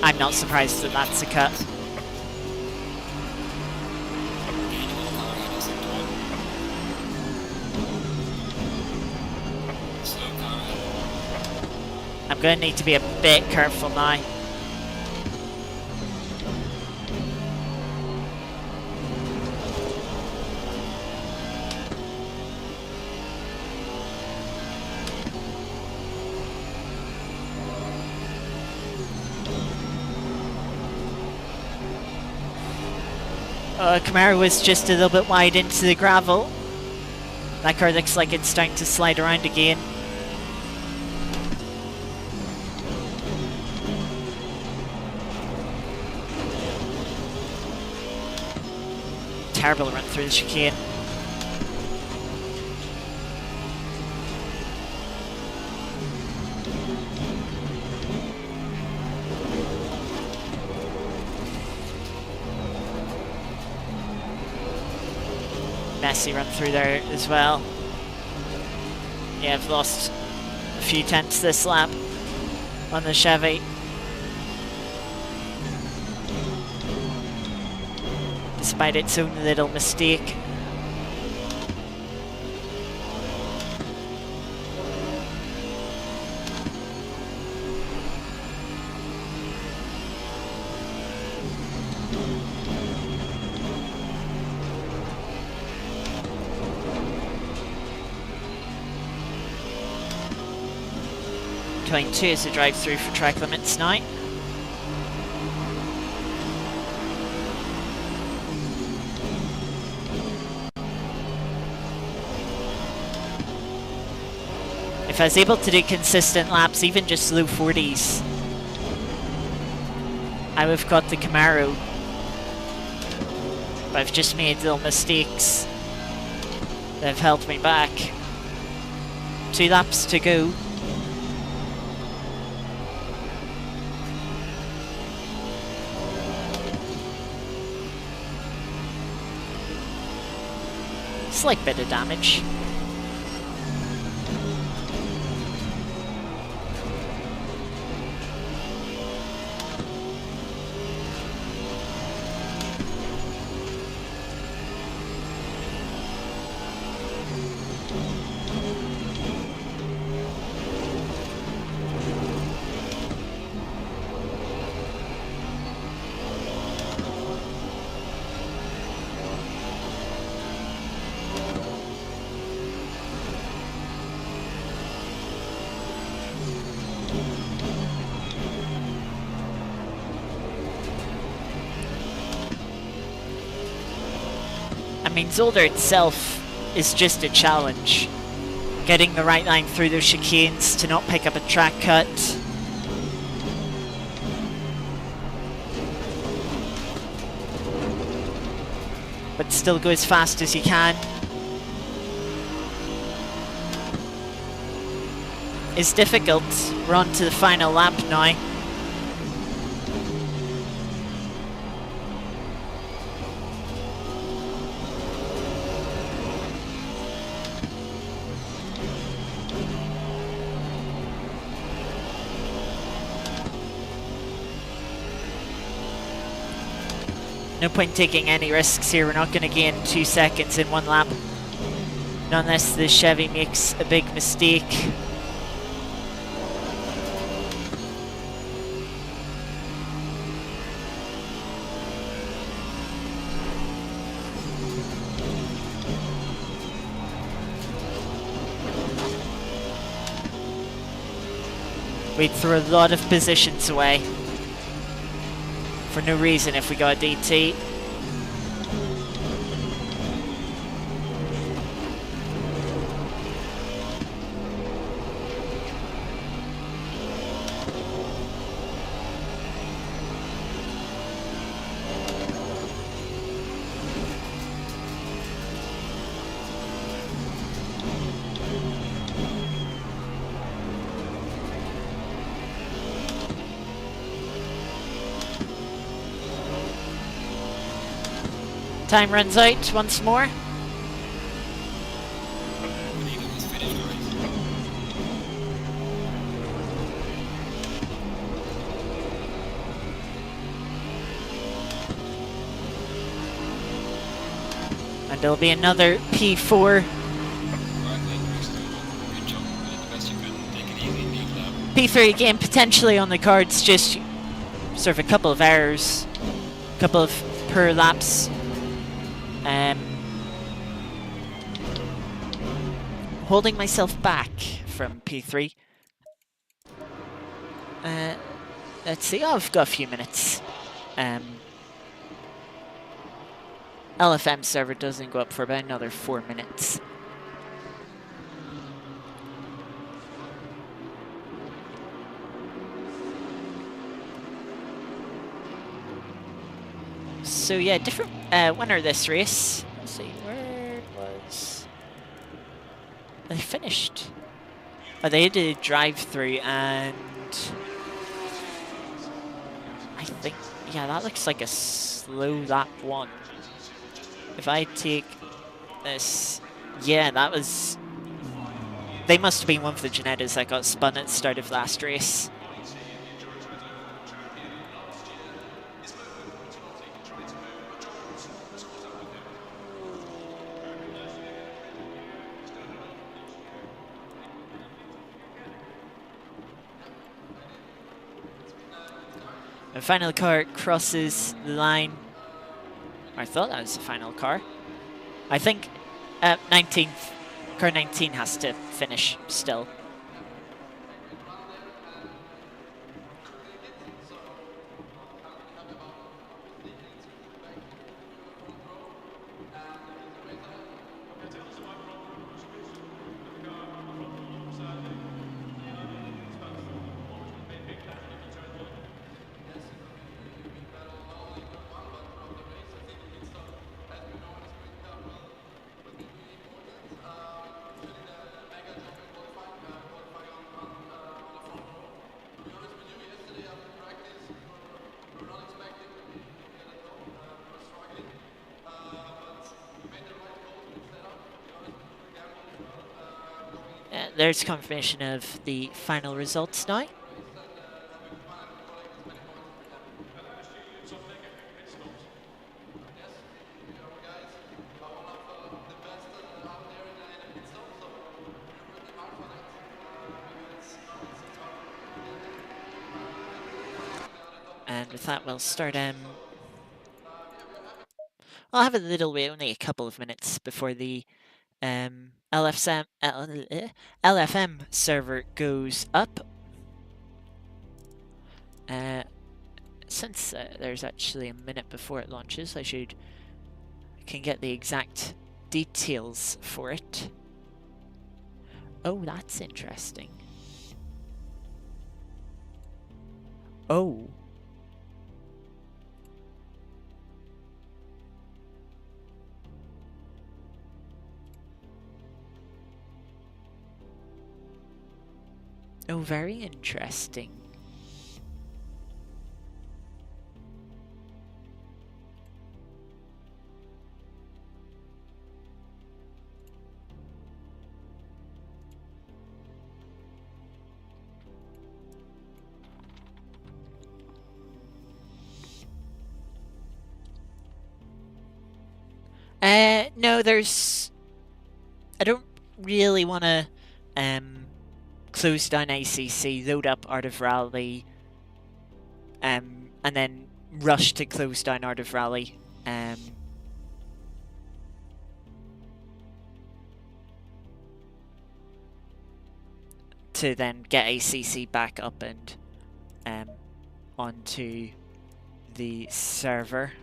I'm not surprised that that's a cut. I'm going to need to be a bit careful now. Camaro was just a little bit wide into the gravel. That car looks like it's starting to slide around again. Terrible run through the chicane. Messy run through there as well. Yeah, I've lost a few tenths this lap on the Chevy. Despite its own little mistake. 2.2 as a drive-through for track limits now. If I was able to do consistent laps, even just low 40s, I would have got the Camaro. But I've just made little mistakes that have held me back. 2 laps to go. Slight bit of damage. I mean, Zolder itself is just a challenge. Getting the right line through those chicanes to not pick up a track cut. But still go as fast as you can. It's difficult. We're on to the final lap now. No point taking any risks here. We're not going to gain 2 seconds in 1 lap. Not unless the Chevy makes a big mistake. We'd throw a lot of positions away for no reason if we got a DT. Time runs out once more. And there'll be another P4. P3 again, potentially on the cards, just sort of a couple of errors, a couple of per laps. Holding myself back from P3. Let's see, I've got a few minutes. LFM server doesn't go up for about another 4 minutes. So yeah, different winner this race. Let's see, where was... They finished. Oh, they did a drive-through and... I think, yeah, that looks like a slow lap 1. If I take this, yeah, that was... They must have been one of the Genettas that got spun at the start of last race. The final car crosses the line. I thought that was the final car. I think 19th, car 19 has to finish still. There's confirmation of the final results now. And with that, we'll start. I'll have a little bit, only a couple of minutes before the LFM server goes up. Since there's actually a minute before it launches, I can get the exact details for it. Oh, that's interesting. Oh. Oh, very interesting. No, I don't really want to close down ACC, load up Art of Rally, and then rush to close down Art of Rally. To then get ACC back up and onto the server.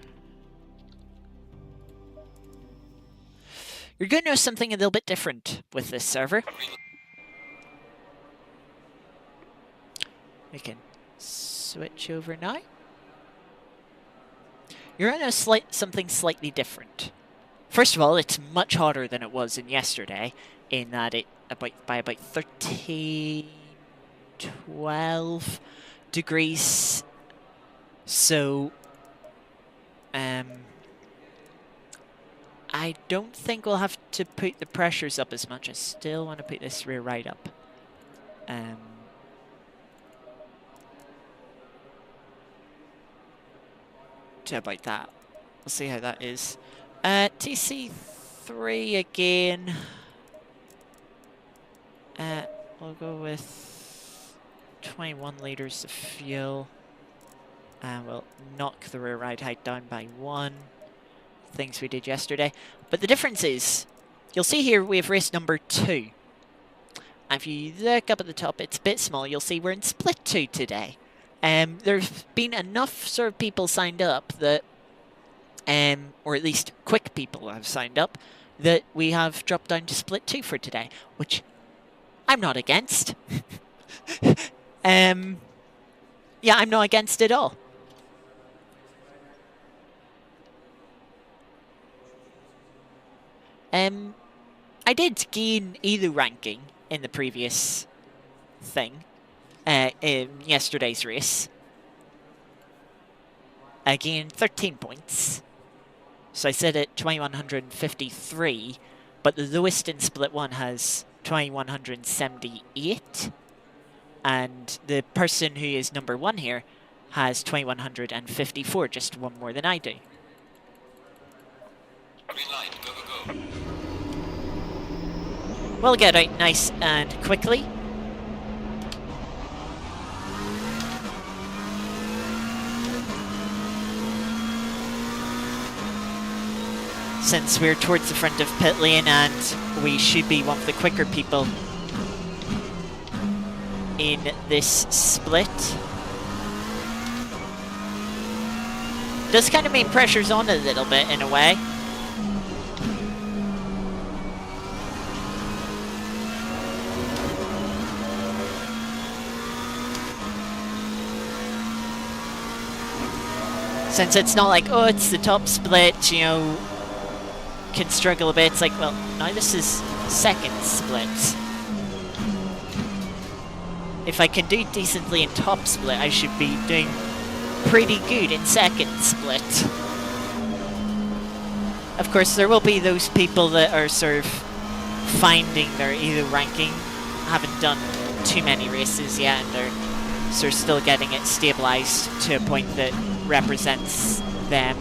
You're going to know something a little bit different with this server. We can switch over now. You're going to know something slightly different. First of all, it's much hotter than it was in yesterday, in that it by about 13, 12 degrees. So, I don't think we'll have to put the pressures up as much. I still want to put this rear right up. To about that. We'll see how that is. TC3 again. We'll go with 21 litres of fuel. And we'll knock the rear ride height down by 1. Things we did yesterday. But the difference is, you'll see here we have race number 2. And if you look up at the top, it's a bit small. You'll see we're in split 2 today. There's been enough sort of people signed up that, or at least quick people have signed up, that we have dropped down to split 2 for today, which I'm not against. Yeah, I'm not against it all. I did gain ELU ranking in the previous thing, in yesterday's race. I gained 13 points. So I sit at 2153, but the lowest in split 1 has 2178. And the person who is number 1 here has 2154, just 1 more than I do. Green light, go, go, go. We'll get out nice and quickly. Since we're towards the front of pit lane and we should be one of the quicker people in this split. Does kind of mean pressure's on a little bit in a way. Since it's not like, oh, it's the top split, you know, can struggle a bit. It's like, well, now this is second split. If I can do decently in top split, I should be doing pretty good in second split. Of course, there will be those people that are sort of finding their either ranking, haven't done too many races yet, and are sort of still getting it stabilized to a point that represents them.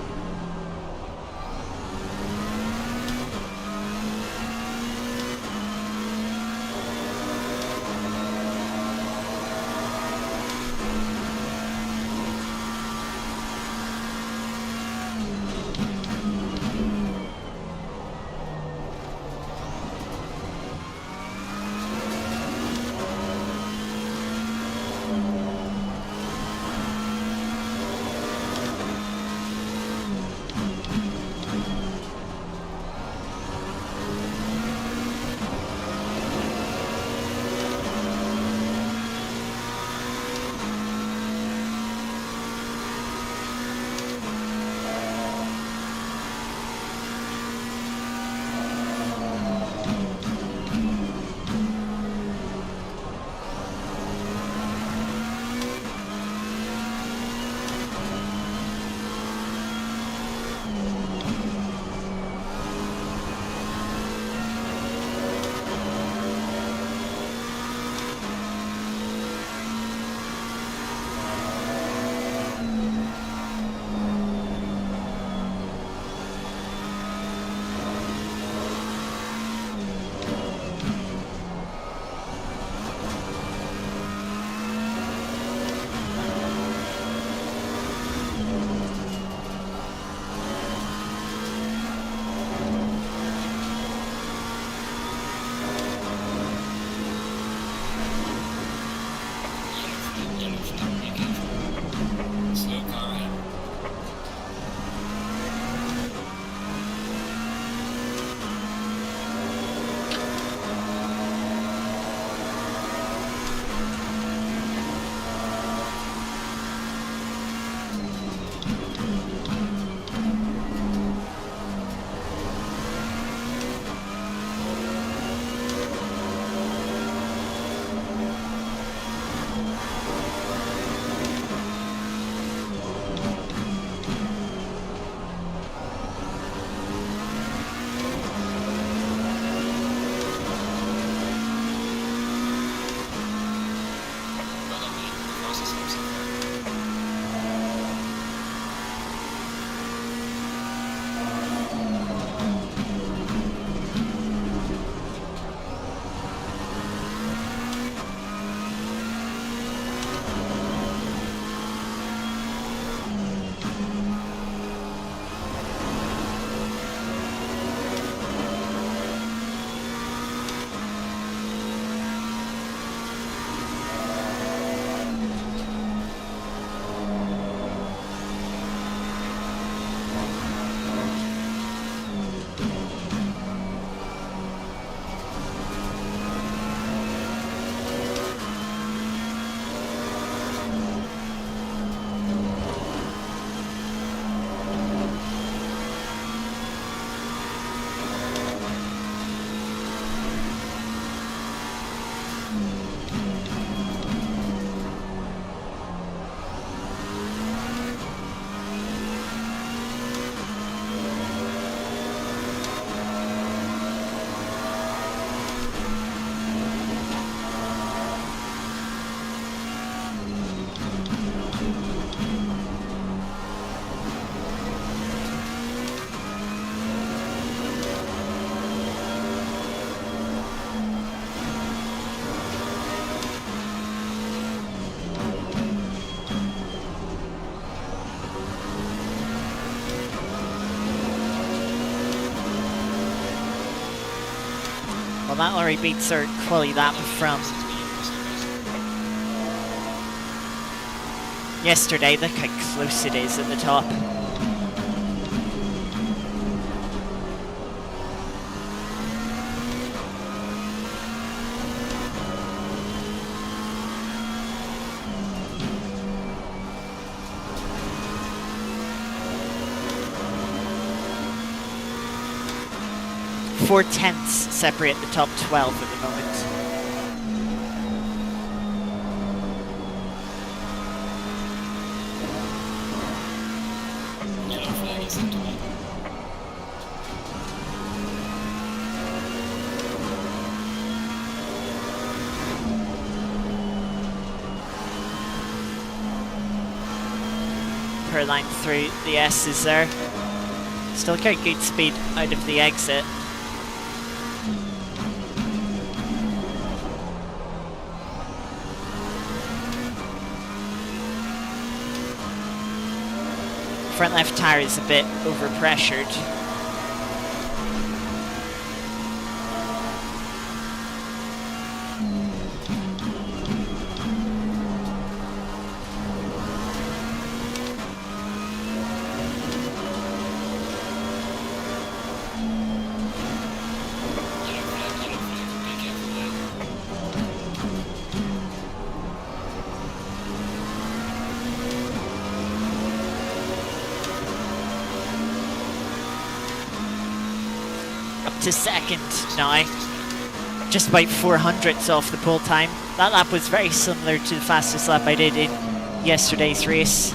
Well, that already beats our quality lap from yesterday. Look how close it is at the top. 4/10 separate the top 12 at the moment. Yellow flag is into it. Per line through the S's there. Still quite good speed out of the exit. Front left tyre is a bit overpressured. To second now, just about 400ths off the pole time. That lap was very similar to the fastest lap I did in yesterday's race.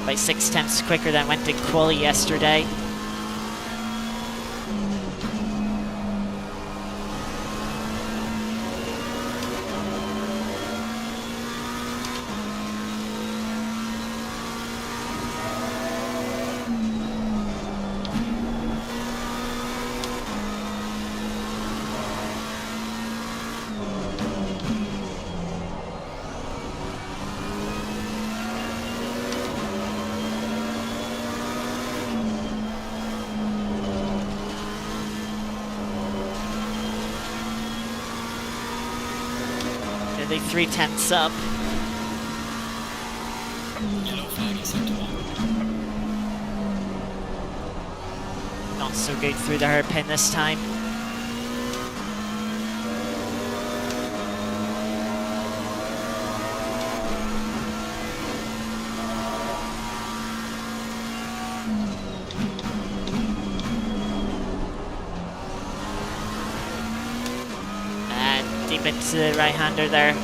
About 6/10 quicker than went in quali yesterday. Nearly 3/10 up. Yellow flag is into it. Not so good through the hairpin this time. And deep into the right-hander there.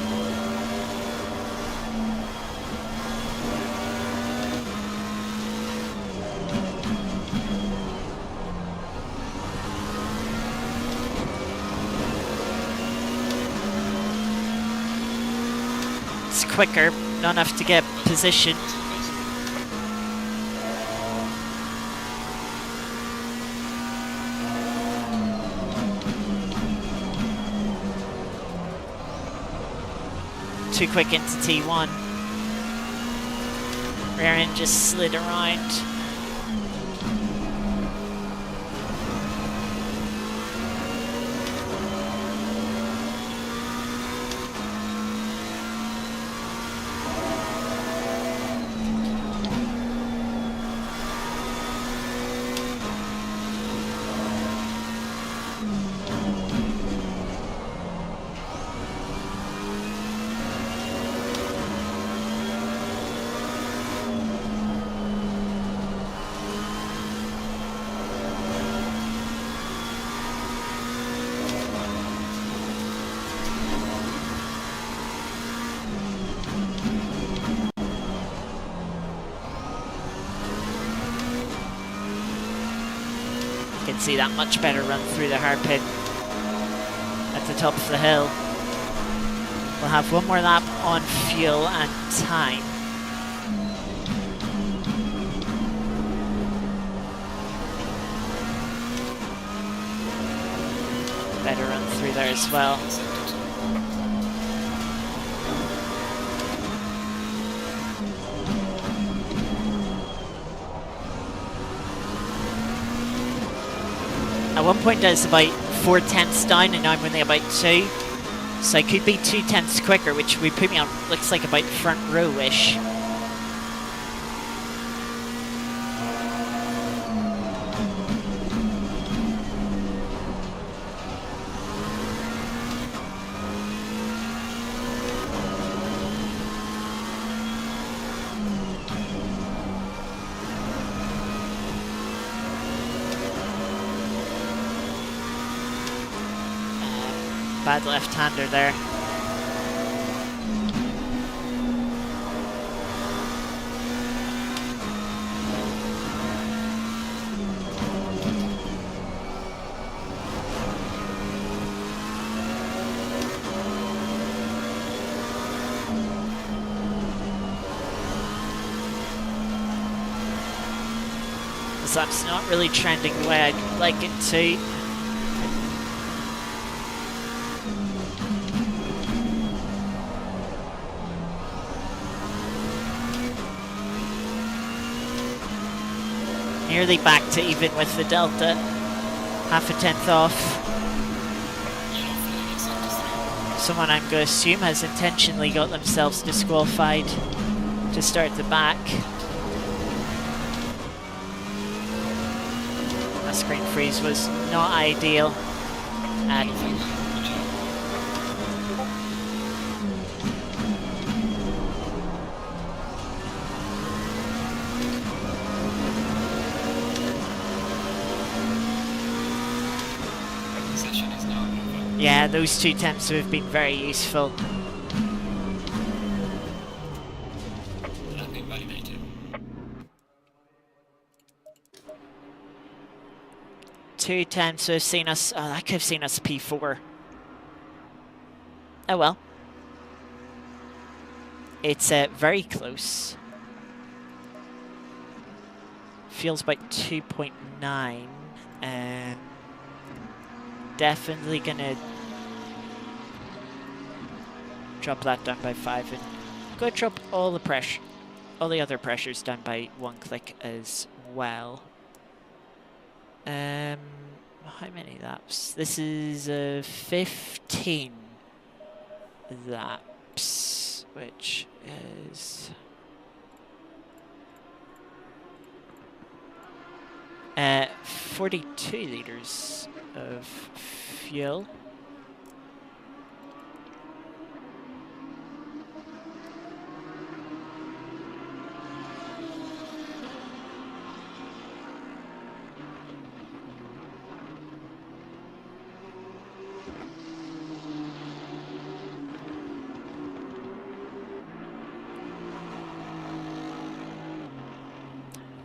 Quicker, not enough to get position. Too quick into T1. Rear end just slid around. See that much better run through the hairpin at the top of the hill. We'll have one more lap on fuel and time. Better run through there as well. At one point I was about 4/10 down and now I'm only about 2. So I could be 2/10 quicker, which would put me on, looks like about front row-ish. bad left-hander there. This lap's not really trending the way I'd like it to. Nearly back to even with the Delta. Half a tenth off. Someone I'm going to assume has intentionally got themselves disqualified to start the back. That screen freeze was not ideal. And yeah, those 2 attempts have been very useful. Two attempts have seen us. Oh, that could have seen us P4. Oh well. It's very close. Feels about 2.9. Definitely gonna drop that down by 5 and go drop all the other pressures down by 1 click as well. How many laps? This is 15 laps, which is 42 liters of fuel.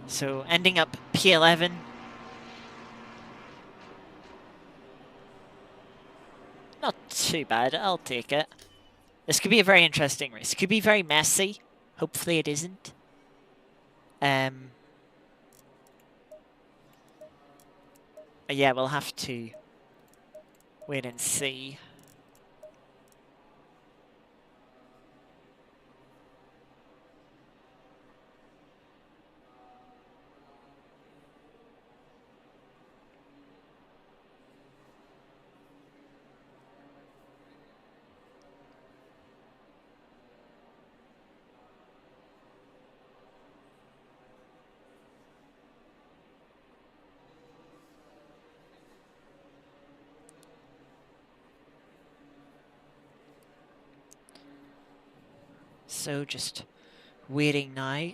So ending up P11. Not too bad, I'll take it. This could be a very interesting race. It could be very messy. Hopefully it isn't. Yeah, we'll have to wait and see. So just waiting now.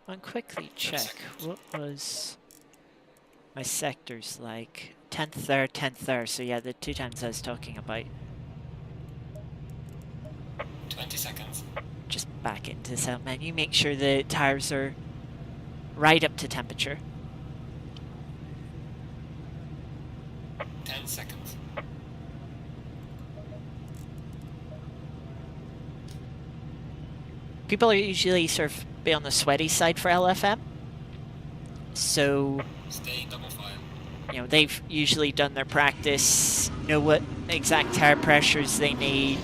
I'll quickly check. What was my sectors like? 10th there, 10th there. So yeah, the 2 times I was talking about. 20 seconds. Just back into the setup menu. Make sure the tires are right up to temperature. 10 seconds. People are usually sort of a bit on the sweaty side for LFM. So, Staying double file. you know, they've usually done their practice, know what exact tire pressures they need,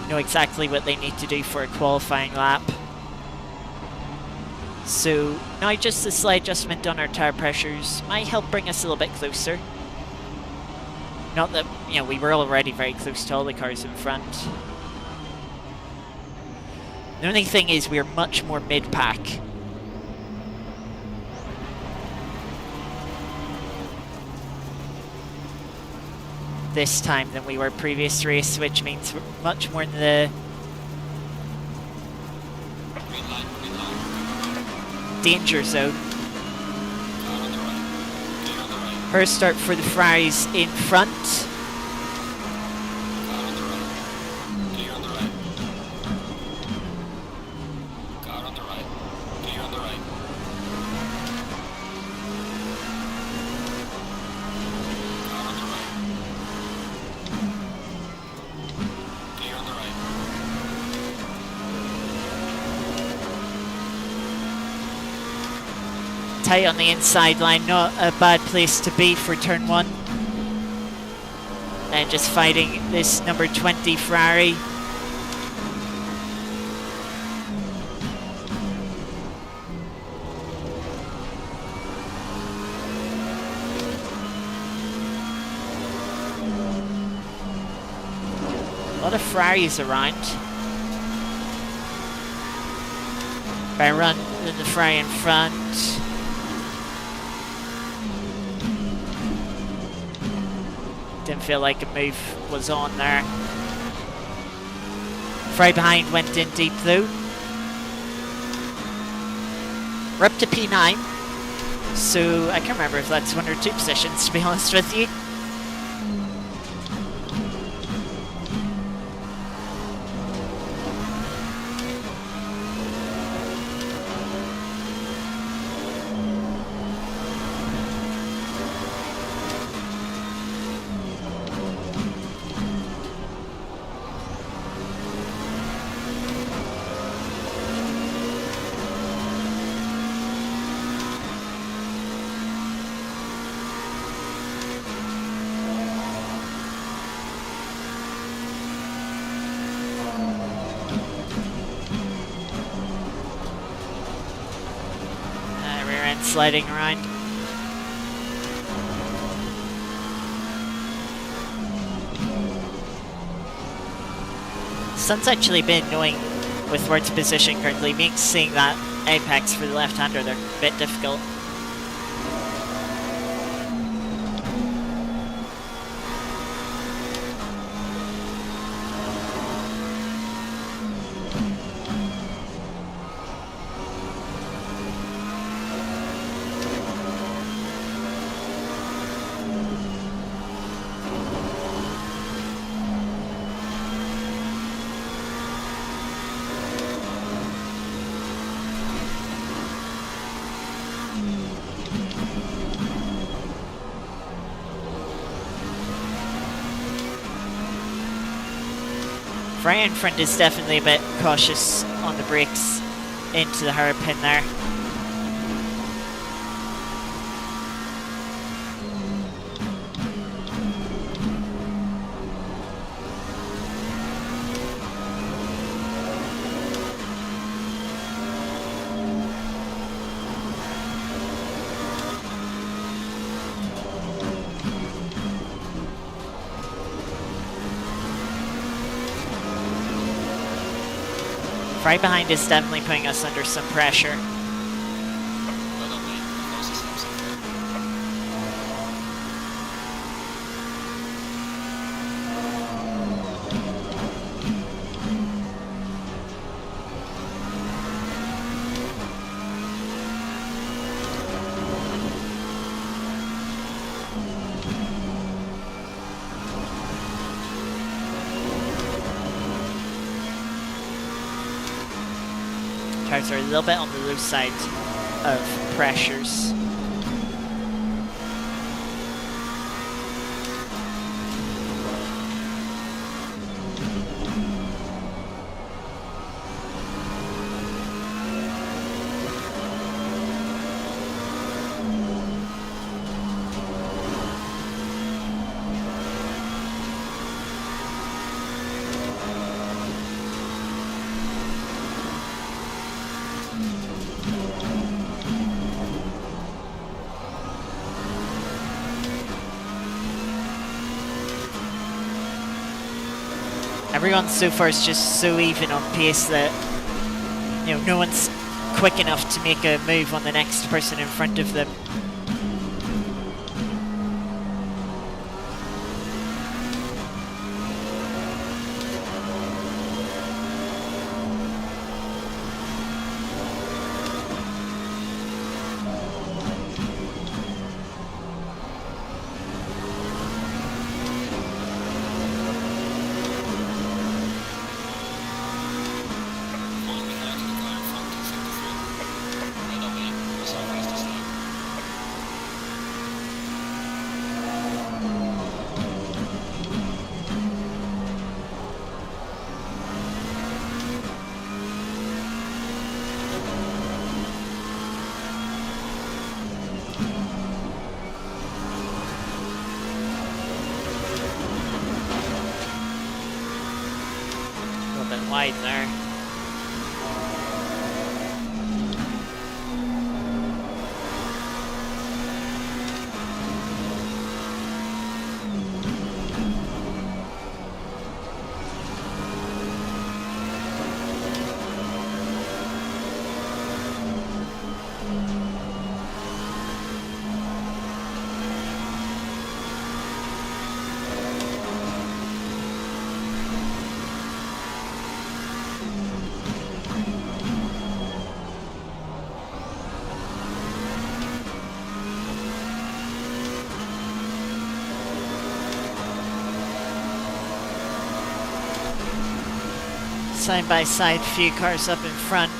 know exactly what they need to do for a qualifying lap. So now just a slight adjustment on our tire pressures might help bring us a little bit closer. Not that, you know, we were already very close to all the cars in front. The only thing is we're much more mid-pack. This time than we were previous race, which means we're much more in the Green line. danger zone. Car on the right. Clear on the right. First start for the Ferraris in front. Car on the right. Clear on the right. Car on the right. Clear on the right. Car on the right. Clear on the right. Tight on the inside line, not a bad place to be for turn 1. And just fighting this number 20 Ferrari. A lot of Ferraris around. By run the Ferrari in front. Didn't feel like a move was on there. Ferrari behind went in deep though. We're up to P9. So I can't remember if that's 1 or 2 positions, to be honest with you. Rear end sliding around. Sun's actually been annoying with where its position currently, makes seeing that apex for the left-hander they're a bit difficult. Ferrari in front is definitely a bit cautious on the brakes into the hairpin there. Right behind is definitely putting us under some pressure. Well done, mate. Closest lap sector. cars are a little bit on the low side of pressures. Everyone so far is just so even on pace that, you know, no one's quick enough to make a move on the next person in front of them. Wide there. Side by side, few cars up in front.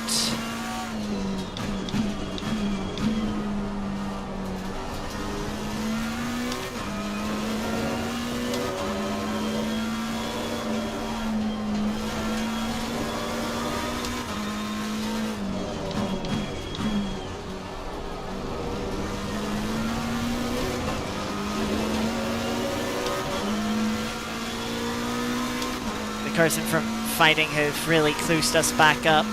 The cars in front fighting have really closed us back up.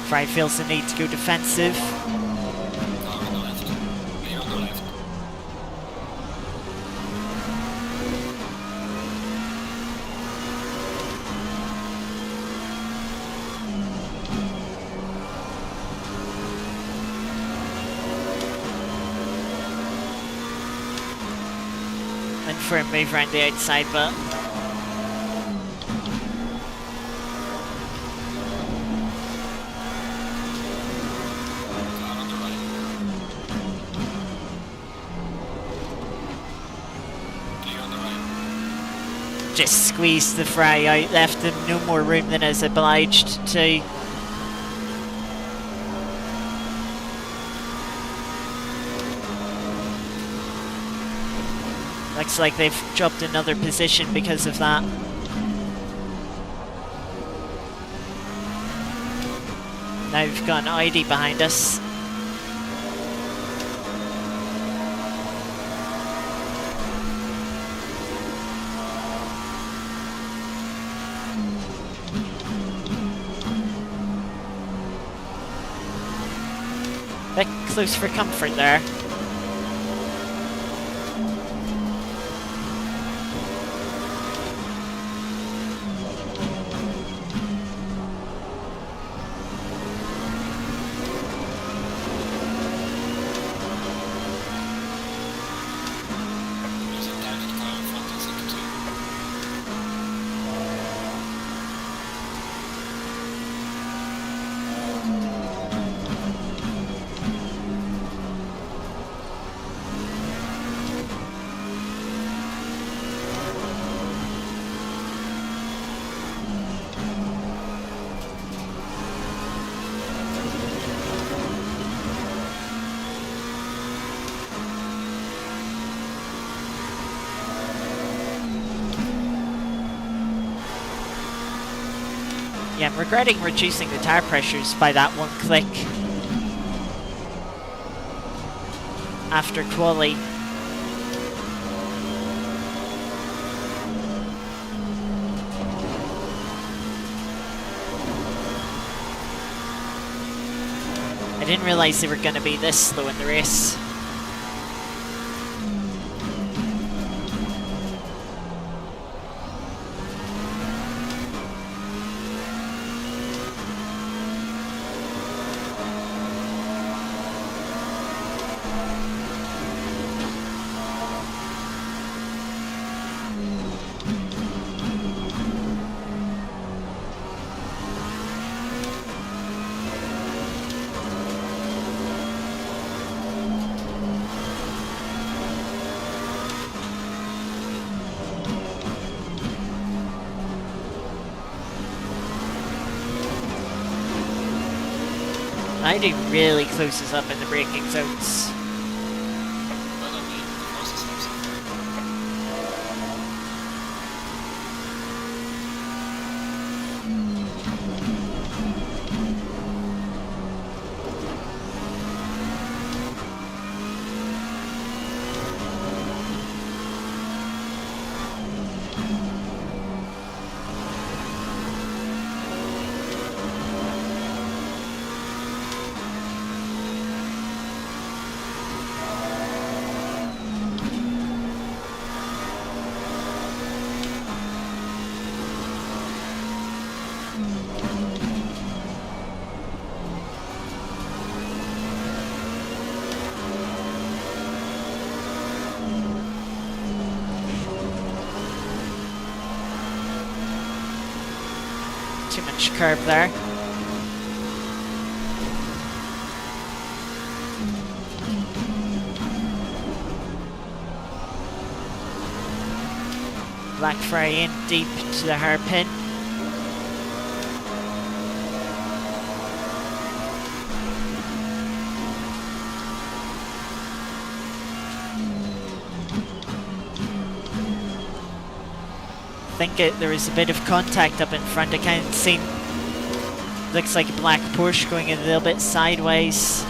Fry feels the need to go defensive. And for a move around the outside, but just squeezed the fray out, left him no more room than is obliged to. Looks like they've dropped another position because of that. Now we've got an Audi behind us. Bit close for comfort there. Yeah, I'm regretting reducing the tire pressures by that one click after quali. I didn't realize they were going to be this slow in the race. I do really closes up in the braking zones. Too much curb there. Black fry in deep to the hairpin. I think there is a bit of contact up in front. I can't see. Looks like a black Porsche going a little bit sideways.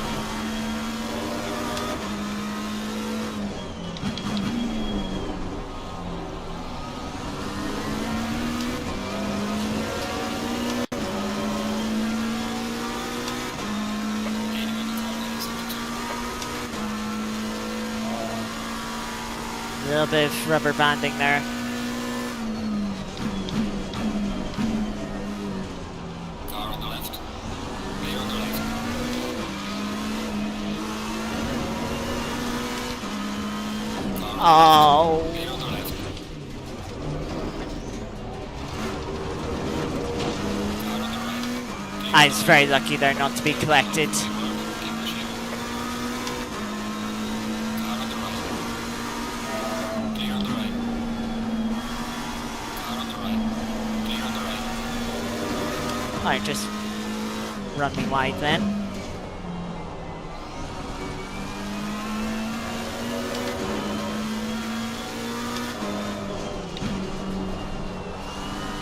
A little bit of rubber banding there. Oh. I was very lucky there not to be collected. I just run me wide then.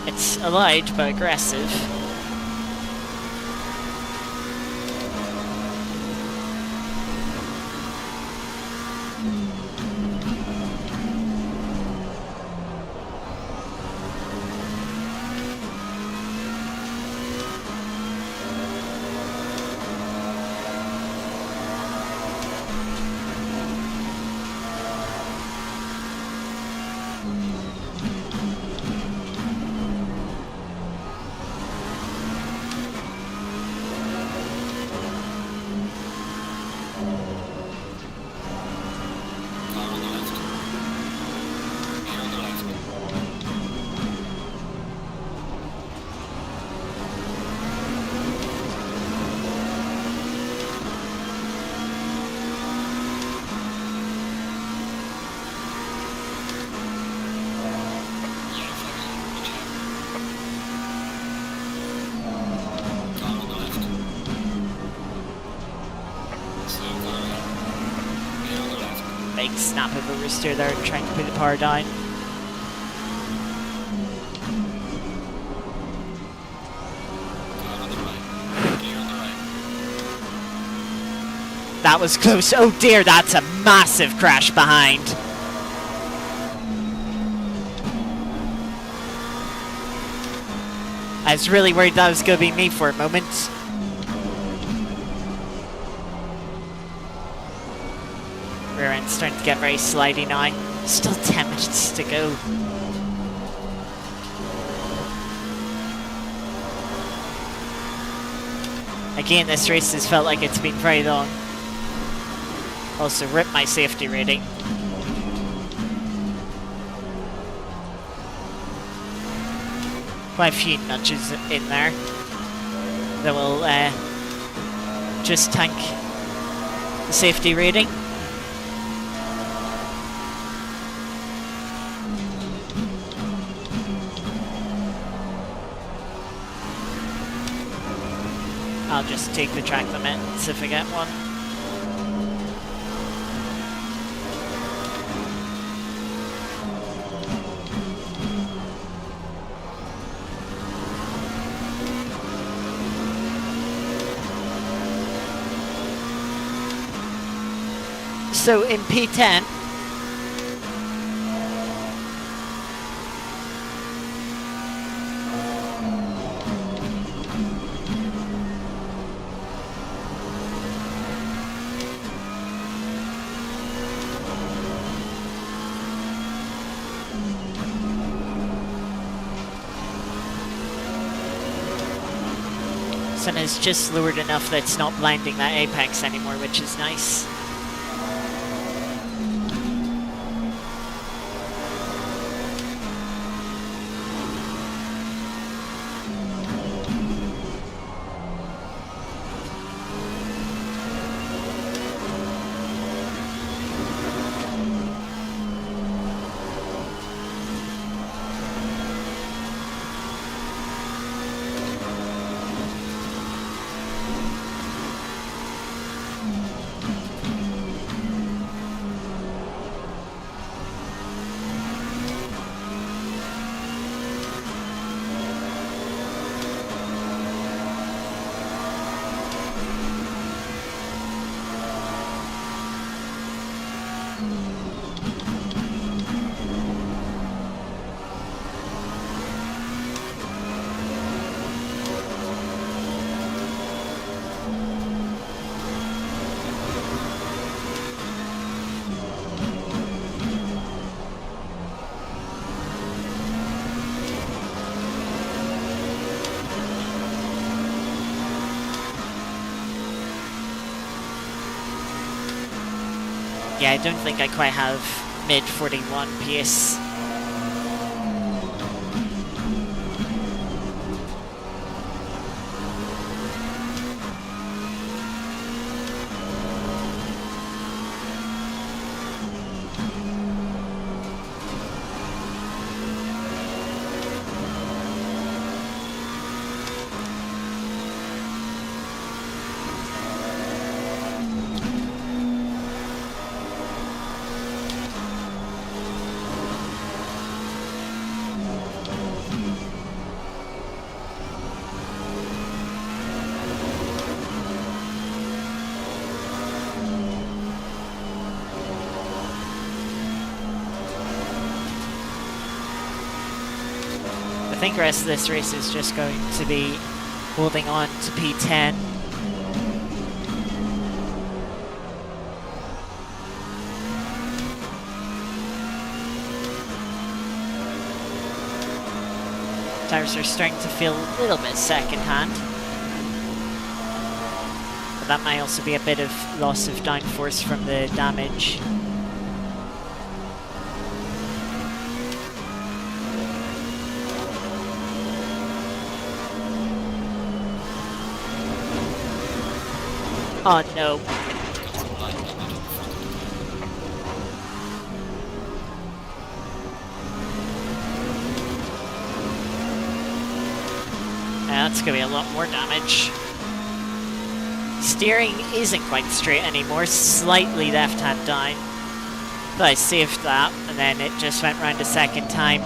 It's light but aggressive. Big snap of oversteer there, trying to put the power down. That was close. Oh dear, that's a massive crash behind. I was really worried that was going to be me for a moment. Rear end's starting to get very slidey now. Still 10 minutes to go. Again, this race has felt like it's been very long. Also ripped my safety rating. Quite a few nudges in there that will just tank the safety rating. I'll just take the track limits if I get one. So in P10, sun is just lowered enough that it's not blinding that apex anymore, which is nice. Yeah, I don't think I quite have mid 41 pace. I think the rest of this race is just going to be holding on to P10. Tires are starting to feel a little bit second-hand. But that might also be a bit of loss of downforce from the damage. Oh no. Yeah, that's gonna be a lot more damage. Steering isn't quite straight anymore, slightly left-hand down. But I saved that, and then it just went round a second time.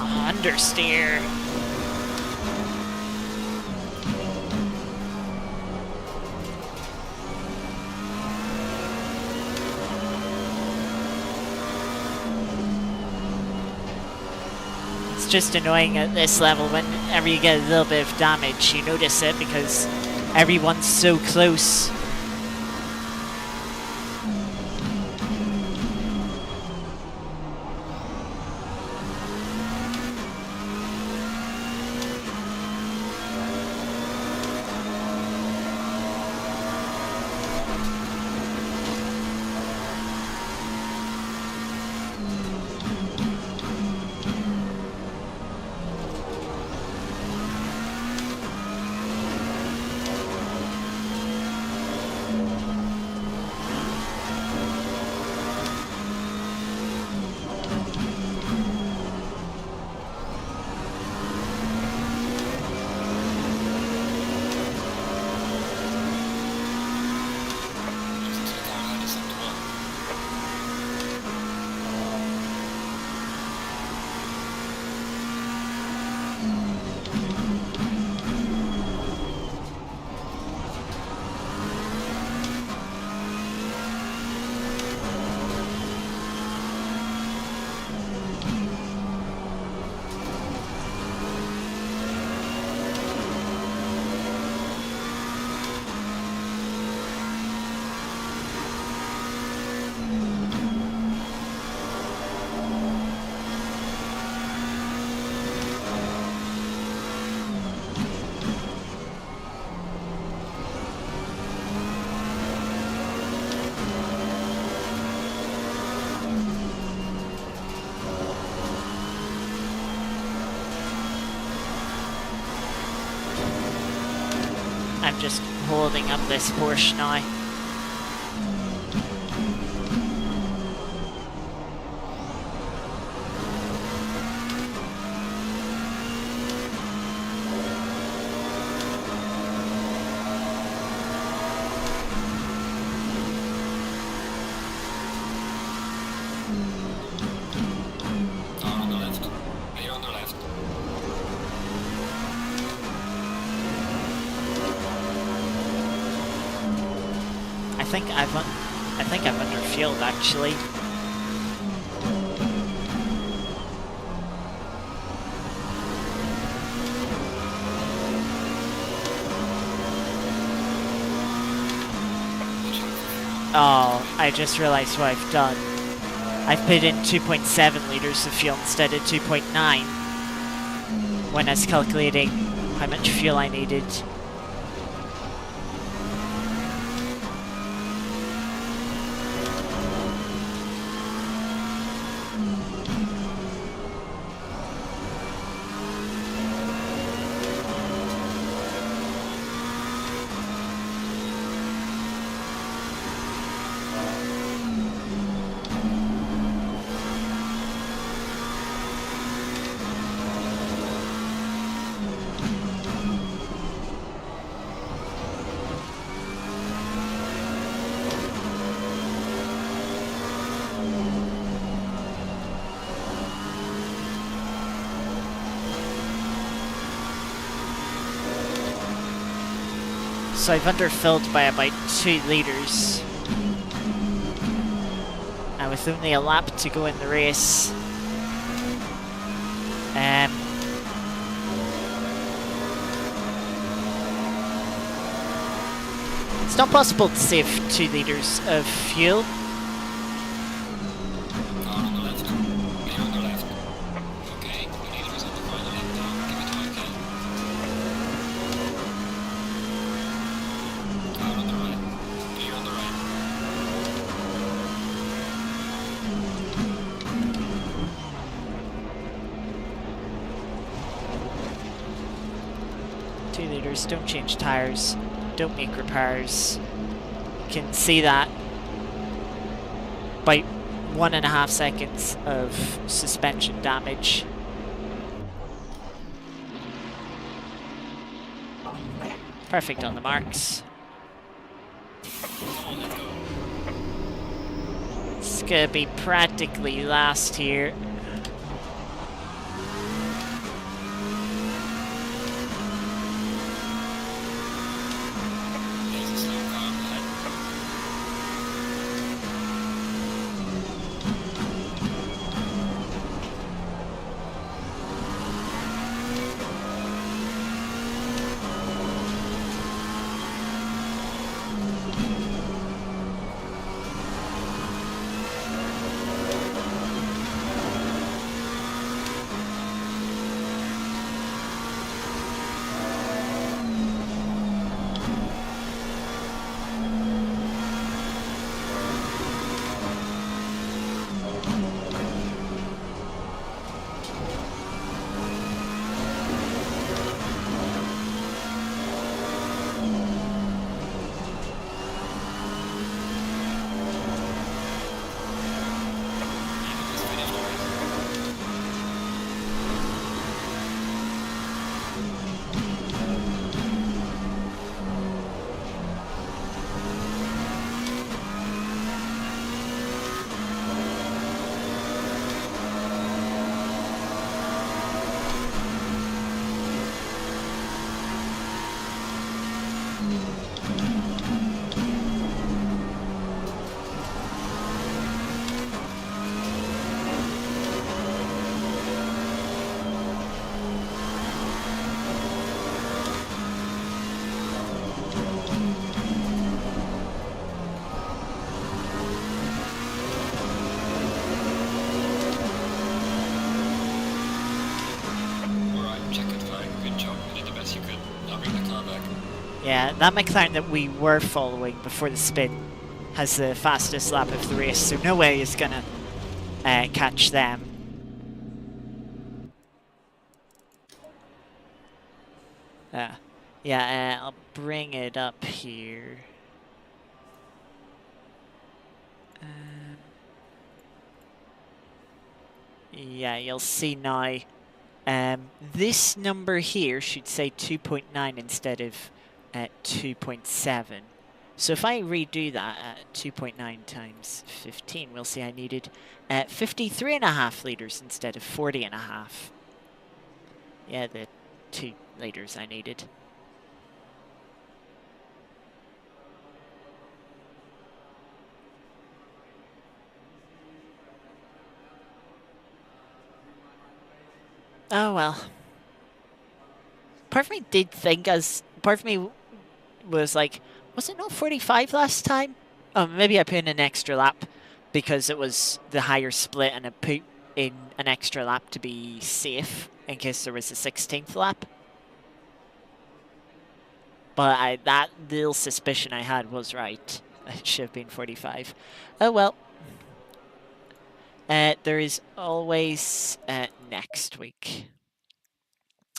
understeer. It's just annoying at this level whenever you get a little bit of damage, you notice it because everyone's so close. I'm just holding up this Porsche now. On the left. You're on the left. I think I'm under fueled actually. Oh, I just realized what I've done. I've put in 2.7 liters of fuel instead of 2.9 when I was calculating how much fuel I needed. So I've underfilled by about 2 liters. And with only a lap to go in the race, it's not possible to save 2 liters of fuel. On the left. You're on the left. Okay, the leader is on the final lap now. Give it to okay. On the right. You're on the right. Liters, don't change tires, don't make repairs. You can see that by 1.5 seconds of suspension damage. Perfect on the marks. It's gonna be practically last here. Yeah, that McLaren that we were following before the spin has the fastest lap of the race, so no way he's gonna catch them. Yeah, I'll bring it up here. Yeah, you'll see now. This number here should say 2.9 instead of 2.7. So if I redo that at 2.9 times 15, we'll see I needed 53.5 litres instead of 40.5. Yeah, the 2 litres I needed. Oh well. Part of me did think part of me was like, was it not 45 last time? Oh, maybe I put in an extra lap because it was the higher split and I put in an extra lap to be safe in case there was a 16th lap. But that little suspicion I had was right. It should have been 45. Oh well. There is always next week.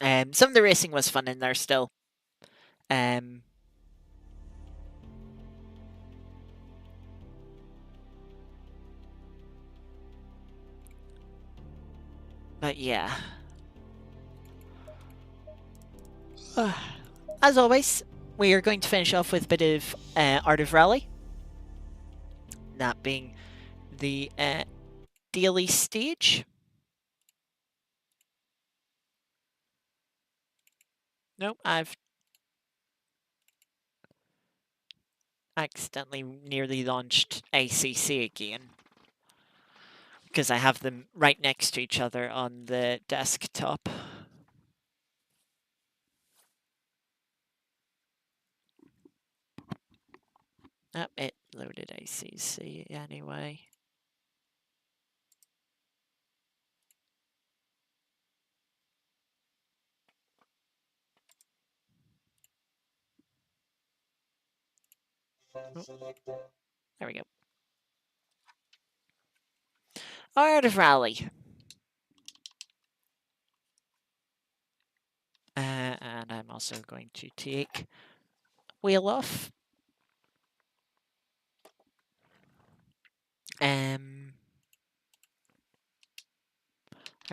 Some of the racing was fun in there still. But yeah. As always, we are going to finish off with a bit of Art of Rally. That being the daily stage. Nope, I've accidentally nearly launched ACC again. Because I have them right next to each other on the desktop. Oh, it loaded ACC anyway. Oh, there we go. Art of Rally. And I'm also going to take wheel off. There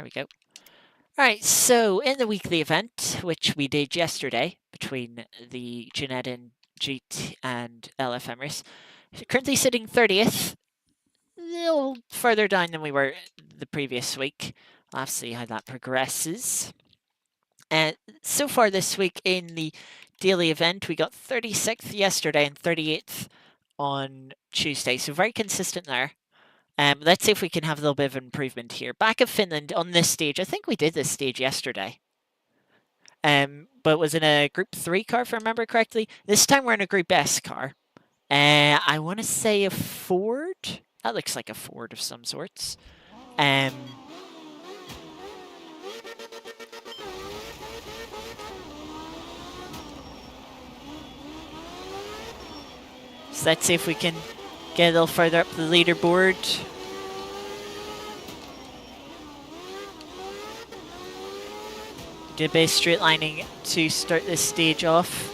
we go. Alright, so in the weekly event, which we did yesterday between the Genetin GT and LFM Race, currently sitting 30th, a little further down than we were the previous week. I'll have to see how that progresses. So far this week in the daily event, we got 36th yesterday and 38th on Tuesday, so very consistent there. Let's see if we can have a little bit of improvement here. Back of Finland on this stage. I think we did this stage yesterday. But it was in a Group 3 car, if I remember correctly. This time we're in a Group S car. I want to say a Ford. That looks like a Ford of some sorts. So let's see if we can get a little further up the leaderboard. Did a bit of straight lining to start this stage off.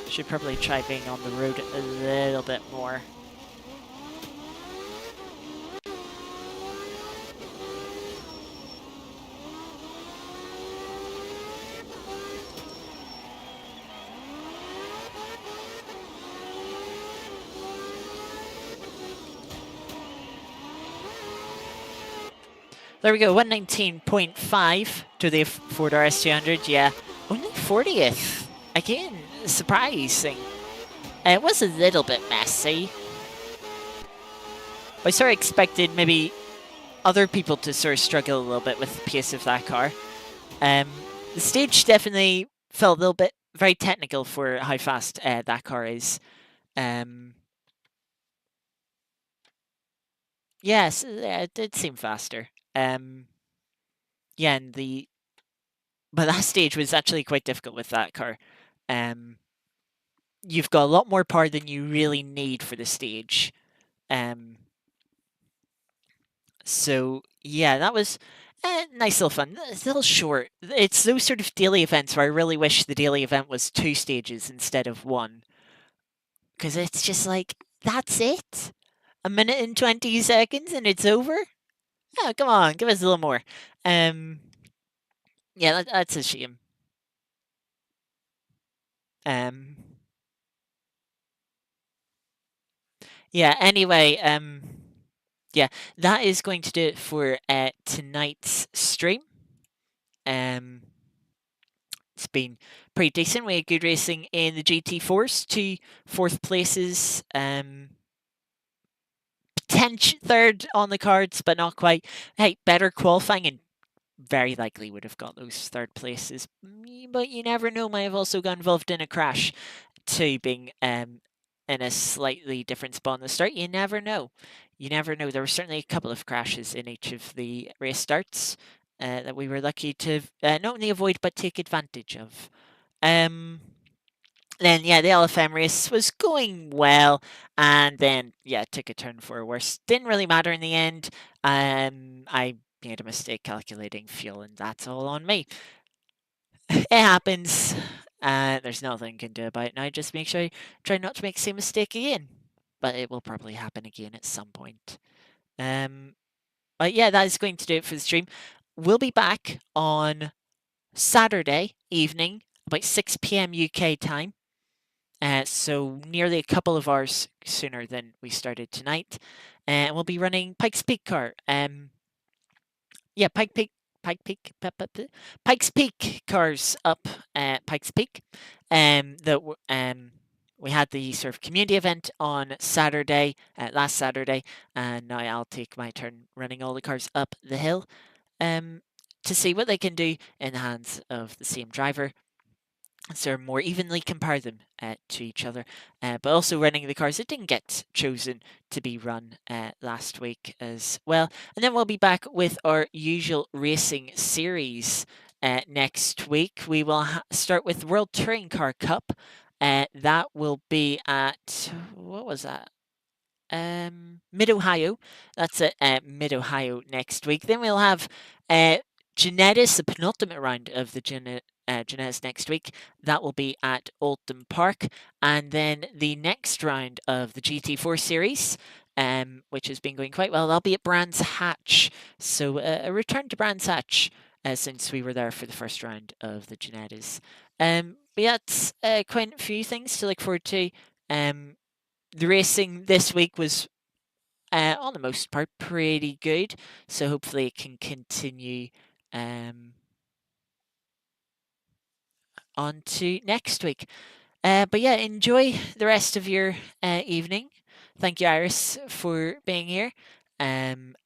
Should probably try being on the road a little bit more. There we go, 119.5 to the Ford RS200. Yeah, only 40th. Again, surprising. It was a little bit messy. I sort of expected maybe other people to sort of struggle a little bit with the pace of that car. The stage definitely felt a little bit very technical for how fast that car is. Yes, it did seem faster. Yeah, and but that stage was actually quite difficult with that car. You've got a lot more power than you really need for the stage. So yeah, that was nice little fun. It's a little short. It's those sort of daily events where I really wish the daily event was 2 stages instead of 1. Because it's just like, that's it? A minute and 20 seconds and it's over? Oh, come on, give us a little more. Yeah, that's a shame. Yeah, anyway, yeah, that is going to do it for tonight's stream. It's been pretty decent. We had good racing in the GT4s, 2 fourth places, potential third on the cards, but not quite. Hey, better qualifying and very likely would have got those third places, but you never know. Might have also got involved in a crash, too, being in a slightly different spot in the start. You never know. You never know. There were certainly a couple of crashes in each of the race starts that we were lucky to not only avoid but take advantage of. Then yeah, the LFM race was going well, and then yeah, it took a turn for worse. Didn't really matter in the end. I made a mistake calculating fuel, and that's all on me. It happens. There's nothing you can do about it now. Just make sure you try not to make the same mistake again. But it will probably happen again at some point. But yeah, that is going to do it for the stream. We'll be back on Saturday evening, about 6 p.m. UK time. So nearly a couple of hours sooner than we started tonight. And we'll be running Pikes Peak car. Yeah, Pikes Peak cars up at Pikes Peak. We had the sort of community event on Saturday, last Saturday, and now I'll take my turn running all the cars up the hill to see what they can do in the hands of the same driver. So more evenly compare them to each other, but also running the cars that didn't get chosen to be run last week as well. And then we'll be back with our usual racing series next week. We will start with World Touring Car Cup. That will be at, what was that? Mid-Ohio. That's at Mid-Ohio next week. Then we'll have Genetis, the penultimate round of the Genetis next week. That will be at Oldham Park. And then the next round of the GT4 series, which has been going quite well, that'll be at Brands Hatch. So a return to Brands Hatch since we were there for the first round of the Genetis. But yeah, it's quite a few things to look forward to. The racing this week was, on the most part, pretty good. So hopefully it can continue on to next week. But yeah, enjoy the rest of your evening. Thank you, Iris, for being here. And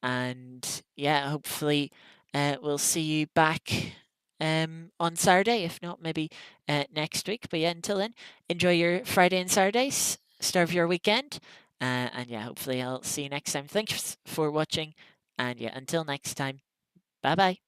yeah, hopefully we'll see you back on Saturday, if not maybe next week. But yeah, until then, enjoy your Friday and Saturdays. Start of your weekend. And yeah, hopefully I'll see you next time. Thanks for watching. And yeah, until next time, bye bye.